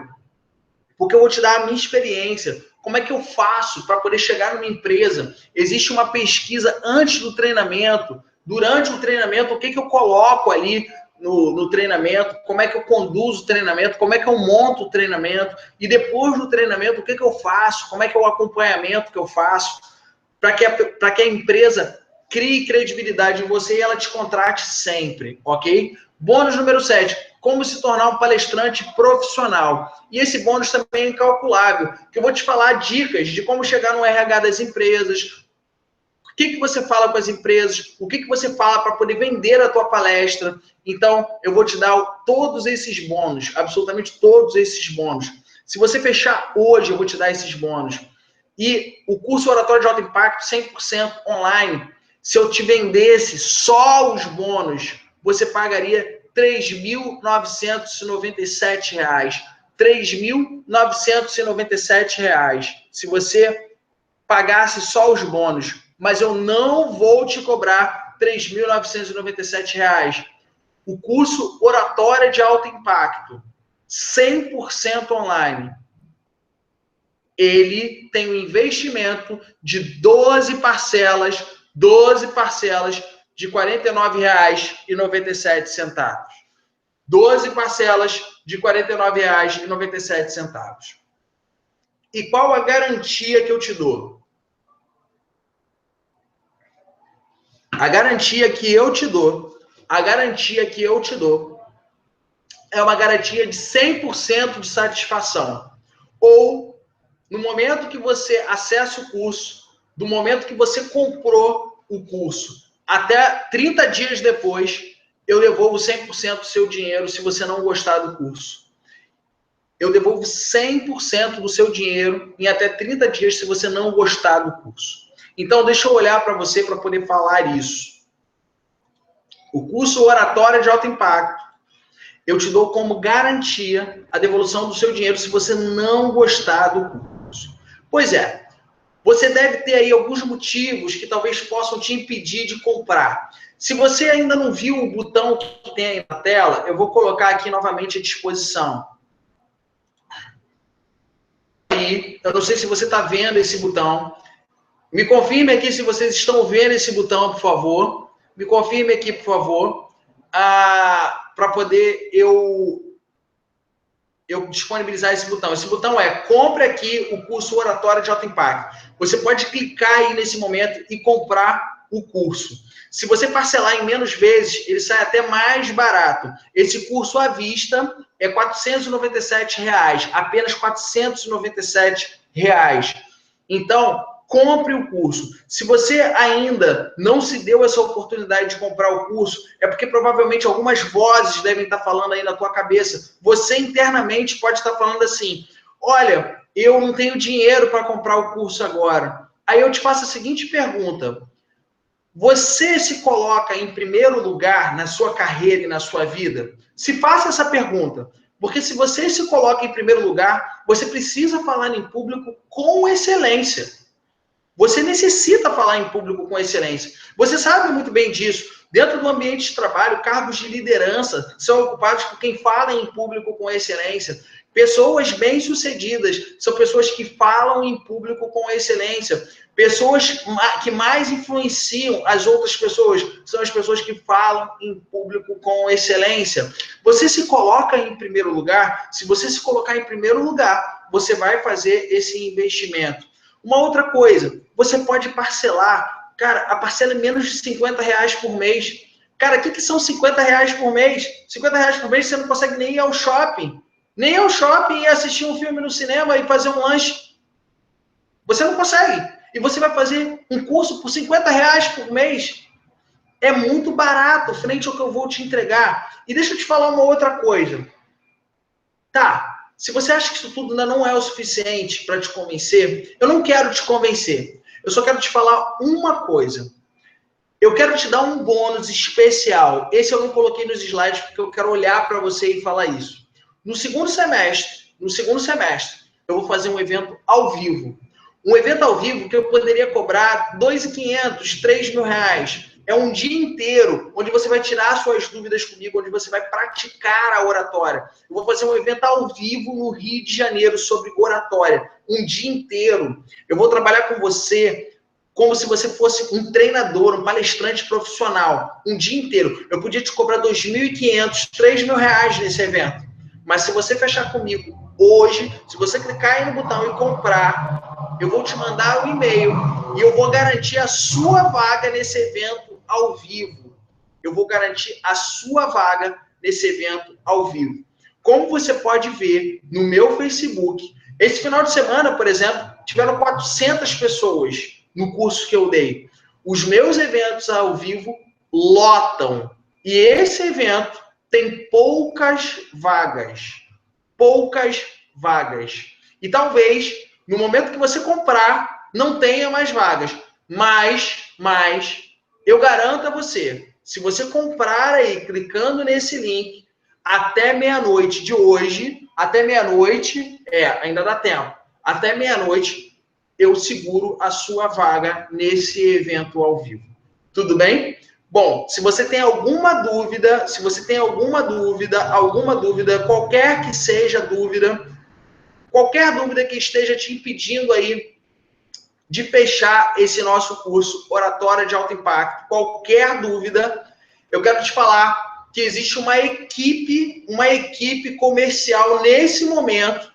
porque eu vou te dar a minha experiência. Como é que eu faço para poder chegar numa empresa? Existe uma pesquisa antes do treinamento, durante o treinamento, o que eu coloco ali no treinamento, como é que eu conduzo o treinamento, como é que eu monto o treinamento, e depois do treinamento, o que eu faço, como é que é o acompanhamento que eu faço, para que a empresa crie credibilidade em você e ela te contrate sempre, ok? Bônus número 7, como se tornar um palestrante profissional. E esse bônus também é incalculável, que eu vou te falar dicas de como chegar no RH das empresas, o que você fala com as empresas, o que você fala para poder vender a tua palestra. Então, eu vou te dar todos esses bônus, absolutamente todos esses bônus. Se você fechar hoje, eu vou te dar esses bônus. E o curso Oratório de Alto Impacto, 100% online, se eu te vendesse só os bônus, você pagaria R$ 3.997. R$ 3.997. Se você pagasse só os bônus, mas eu não vou te cobrar R$ 3.997. O curso Oratória de Alto Impacto, 100% online, ele tem um investimento de 12 parcelas de R$ 49,97. 12 parcelas de R$ 49,97. E qual a garantia que eu te dou? A garantia que eu te dou é uma garantia de 100% de satisfação. Ou, no momento que você acessa o curso, do momento que você comprou o curso, até 30 dias depois, eu devolvo 100% do seu dinheiro se você não gostar do curso. Eu devolvo 100% do seu dinheiro em até 30 dias se você não gostar do curso. Então, deixa eu olhar para você para poder falar isso. O curso Oratória de Alto Impacto, eu te dou como garantia a devolução do seu dinheiro se você não gostar do curso. Pois é, você deve ter aí alguns motivos que talvez possam te impedir de comprar. Se você ainda não viu o botão que tem aí na tela, eu vou colocar aqui novamente à disposição. E eu não sei se você está vendo esse botão. Me confirme aqui se vocês estão vendo esse botão, por favor. Me confirme aqui, por favor, para poder eu disponibilizar esse botão. Esse botão é compre aqui o curso Oratória de Alto Impacto. Você pode clicar aí nesse momento e comprar o curso. Se você parcelar em menos vezes, ele sai até mais barato. Esse curso à vista é R$ 497, apenas R$ 497. Então, compre o curso. Se você ainda não se deu essa oportunidade de comprar o curso, é porque provavelmente algumas vozes devem estar falando aí na tua cabeça. Você internamente pode estar falando assim, olha, eu não tenho dinheiro para comprar o curso agora. Aí eu te faço a seguinte pergunta. Você se coloca em primeiro lugar na sua carreira e na sua vida? Se faça essa pergunta. Porque se você se coloca em primeiro lugar, você precisa falar em público com excelência. Você necessita falar em público com excelência. Você sabe muito bem disso. Dentro do ambiente de trabalho, cargos de liderança são ocupados por quem fala em público com excelência. Pessoas bem-sucedidas são pessoas que falam em público com excelência. Pessoas que mais influenciam as outras pessoas são as pessoas que falam em público com excelência. Você se coloca em primeiro lugar. Se você se colocar em primeiro lugar, você vai fazer esse investimento. Uma outra coisa, você pode parcelar. Cara, a parcela é menos de R$50 por mês. Cara, o que são R$50 por mês? R$50 por mês você não consegue nem ir ao shopping. Nem ao shopping e assistir um filme no cinema e fazer um lanche. Você não consegue. E você vai fazer um curso por R$50 por mês. É muito barato frente ao que eu vou te entregar. E deixa eu te falar uma outra coisa. Tá. Se você acha que isso tudo ainda não é o suficiente para te convencer, eu não quero te convencer. Eu só quero te falar uma coisa. Eu quero te dar um bônus especial. Esse eu não coloquei nos slides porque eu quero olhar para você e falar isso. No segundo semestre, eu vou fazer um evento ao vivo. Um evento ao vivo que eu poderia cobrar R$2.500, R$3.000. É um dia inteiro, onde você vai tirar suas dúvidas comigo, onde você vai praticar a oratória. Eu vou fazer um evento ao vivo no Rio de Janeiro sobre oratória. Um dia inteiro. Eu vou trabalhar com você como se você fosse um treinador, um palestrante profissional. Um dia inteiro. Eu podia te cobrar R$2.500, R$3.000 nesse evento. Mas se você fechar comigo hoje, se você clicar aí no botão e comprar, eu vou te mandar um e-mail e eu vou garantir a sua vaga nesse evento ao vivo. Eu vou garantir a sua vaga nesse evento ao vivo. Como você pode ver no meu Facebook, esse final de semana, por exemplo, tiveram 400 pessoas no curso que eu dei. Os meus eventos ao vivo lotam. E esse evento tem poucas vagas. Poucas vagas. E talvez, no momento que você comprar, não tenha mais vagas. Mas eu garanto a você, se você comprar aí, clicando nesse link, até meia-noite de hoje, até meia-noite, ainda dá tempo, até meia-noite, eu seguro a sua vaga nesse evento ao vivo. Tudo bem? Bom, se você tem alguma dúvida, qualquer que seja a dúvida, qualquer dúvida que esteja te impedindo aí de fechar esse nosso curso Oratória de Alto Impacto, qualquer dúvida, eu quero te falar que existe uma equipe comercial nesse momento,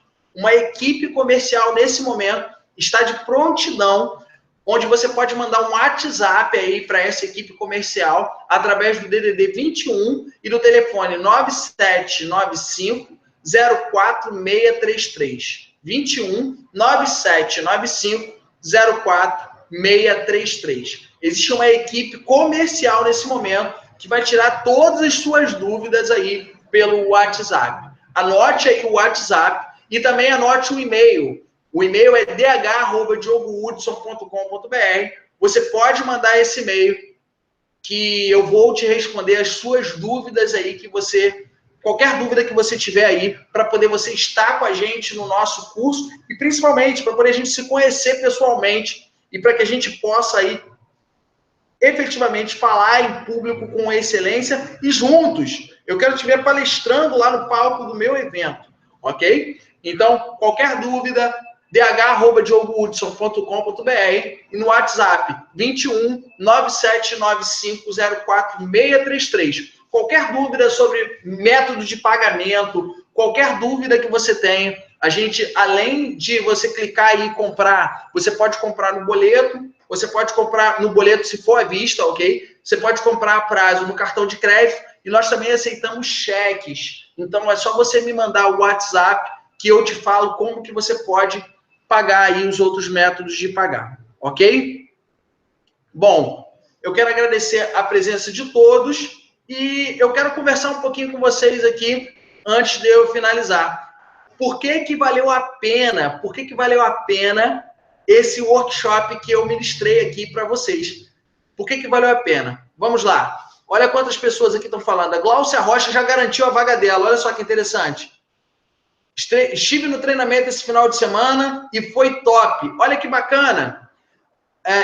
está de prontidão, onde você pode mandar um WhatsApp aí para essa equipe comercial através do DDD 21 e do telefone 9795 04633. 21 9795 04633. Existe uma equipe comercial nesse momento que vai tirar todas as suas dúvidas aí pelo WhatsApp. Anote aí o WhatsApp e também anote o e-mail. O e-mail é dh@diogohudson.com.br. Você pode mandar esse e-mail que eu vou te responder as suas dúvidas aí que você... Qualquer dúvida que você tiver aí, para poder você estar com a gente no nosso curso e principalmente para poder a gente se conhecer pessoalmente e para que a gente possa aí efetivamente falar em público com excelência e juntos. Eu quero te ver palestrando lá no palco do meu evento, ok? Então, qualquer dúvida, dh@diogohudson.com.br e no WhatsApp 21 9795 04633. Qualquer dúvida sobre método de pagamento, qualquer dúvida que você tenha, a gente, além de você clicar aí e comprar, você pode comprar no boleto, você pode comprar no boleto se for à vista, ok? Você pode comprar a prazo no cartão de crédito e nós também aceitamos cheques. Então, é só você me mandar o WhatsApp que eu te falo como que você pode pagar aí os outros métodos de pagar, ok? Bom, eu quero agradecer a presença de todos e eu quero conversar um pouquinho com vocês aqui antes de eu finalizar. Por que que valeu a pena? Por que que valeu a pena esse workshop que eu ministrei aqui para vocês? Por que que valeu a pena? Vamos lá. Olha quantas pessoas aqui estão falando. A Glaucia Rocha já garantiu a vaga dela. Olha só que interessante. Estive no treinamento esse final de semana e foi top. Olha que bacana.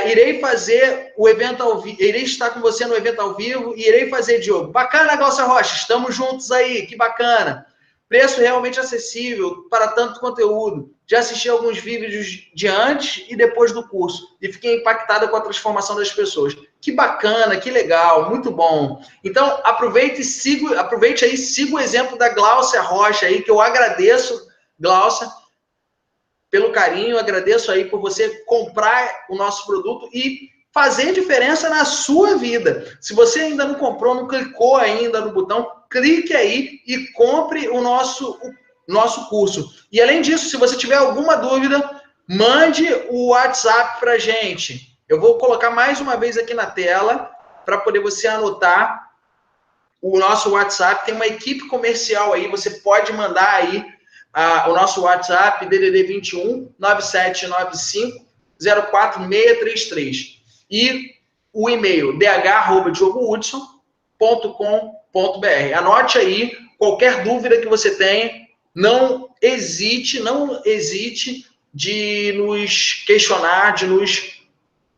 Irei fazer o evento ao vivo, irei estar com você no evento ao vivo e irei fazer, Diogo. Bacana, Glaucia Rocha, estamos juntos aí, que bacana. Preço realmente acessível para tanto conteúdo. Já assisti alguns vídeos de antes e depois do curso e fiquei impactada com a transformação das pessoas. Que bacana, que legal, muito bom. Então, aproveite aí, siga o exemplo da Glaucia Rocha aí, que eu agradeço, Glaucia, pelo carinho, agradeço aí por você comprar o nosso produto e fazer diferença na sua vida. Se você ainda não comprou, não clicou ainda no botão, clique aí e compre o nosso curso. E além disso, se você tiver alguma dúvida, mande o WhatsApp para a gente. Eu vou colocar mais uma vez aqui na tela para poder você anotar o nosso WhatsApp. Tem uma equipe comercial aí, você pode mandar aí o nosso WhatsApp, DDD 21 9795 04633. E o e-mail, dh@diogohudson.com.br. Anote aí, qualquer dúvida que você tenha, não hesite de nos questionar, de nos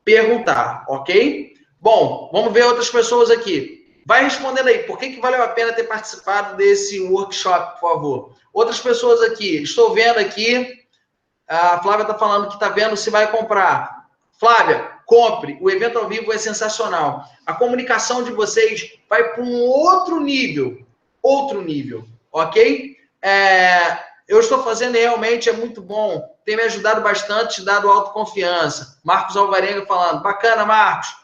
perguntar, ok? Bom, vamos ver outras pessoas aqui. Vai respondendo aí, por que valeu a pena ter participado desse workshop, por favor? Outras pessoas aqui, estou vendo aqui, a Flávia está falando que está vendo se vai comprar. Flávia, compre, o evento ao vivo é sensacional. A comunicação de vocês vai para um outro nível, ok? Eu estou fazendo e realmente é muito bom, tem me ajudado bastante, dado autoconfiança. Marcos Alvarenga falando, bacana, Marcos.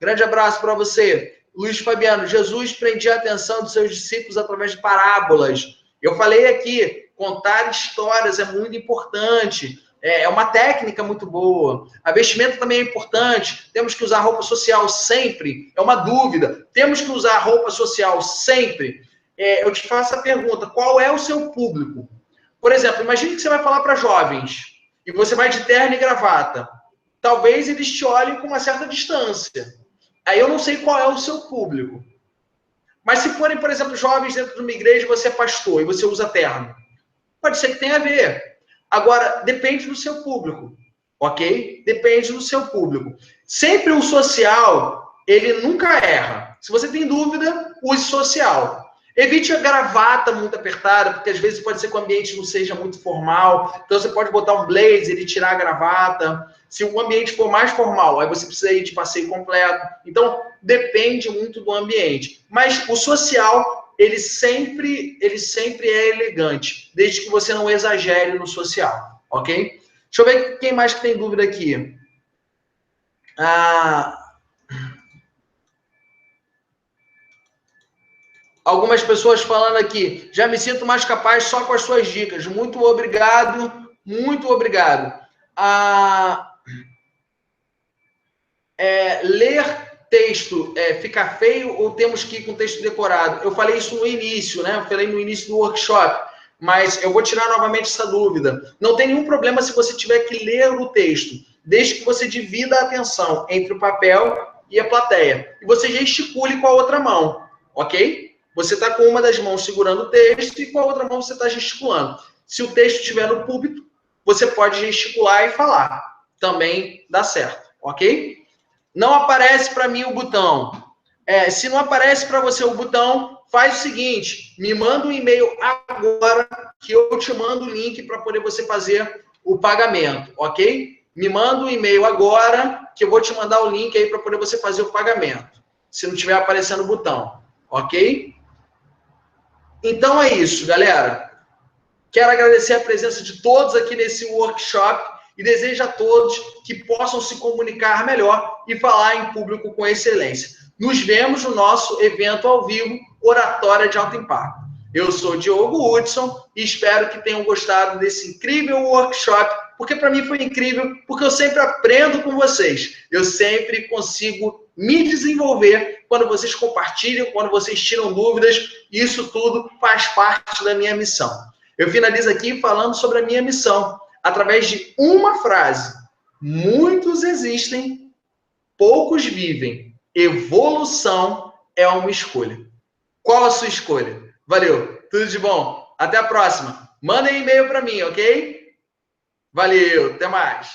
Grande abraço para você. Luiz Fabiano, Jesus prendia a atenção dos seus discípulos através de parábolas. Eu falei aqui, contar histórias é muito importante. É uma técnica muito boa. A vestimenta também é importante. Temos que usar roupa social sempre. É uma dúvida. Temos que usar roupa social sempre. Eu te faço a pergunta, qual é o seu público? Por exemplo, imagine que você vai falar para jovens e você vai de terno e gravata. Talvez eles te olhem com uma certa distância. Aí eu não sei qual é o seu público. Mas se forem, por exemplo, jovens dentro de uma igreja, você é pastor e você usa terno, pode ser que tenha a ver. Agora, depende do seu público, ok? Depende do seu público. Sempre o social, ele nunca erra. Se você tem dúvida, use social. Evite a gravata muito apertada, porque às vezes pode ser que o ambiente não seja muito formal. Então você pode botar um blazer e tirar a gravata. Se o ambiente for mais formal, aí você precisa ir de passeio completo. Então, depende muito do ambiente. Mas o social, ele sempre é elegante, desde que você não exagere no social, ok? Deixa eu ver quem mais que tem dúvida aqui. Algumas pessoas falando aqui, já me sinto mais capaz só com as suas dicas. Muito obrigado, muito obrigado. Ler texto fica feio ou temos que ir com texto decorado? Eu falei isso no início, né? Eu falei no início do workshop, mas eu vou tirar novamente essa dúvida. Não tem nenhum problema se você tiver que ler o texto, desde que você divida a atenção entre o papel e a plateia. E você gesticule com a outra mão, ok? Você está com uma das mãos segurando o texto e com a outra mão você está gesticulando. Se o texto estiver no púlpito, você pode gesticular e falar. Também dá certo, ok? Não aparece para mim o botão. Se não aparece para você o botão, faz o seguinte, me manda um e-mail agora que eu te mando o link para poder você fazer o pagamento, ok? Me manda um e-mail agora que eu vou te mandar o link aí para poder você fazer o pagamento, se não estiver aparecendo o botão, ok? Então é isso, galera. Quero agradecer a presença de todos aqui nesse workshop e desejo a todos que possam se comunicar melhor e falar em público com excelência. Nos vemos no nosso evento ao vivo, Oratória de Alto Impacto. Eu sou Diogo Hudson e espero que tenham gostado desse incrível workshop, porque para mim foi incrível, porque eu sempre aprendo com vocês. Eu sempre consigo me desenvolver quando vocês compartilham, quando vocês tiram dúvidas. Isso tudo faz parte da minha missão. Eu finalizo aqui falando sobre a minha missão, através de uma frase. Muitos existem, poucos vivem. Evolução é uma escolha. Qual a sua escolha? Valeu, tudo de bom. Até a próxima. Mandem e-mail para mim, ok? Valeu, até mais.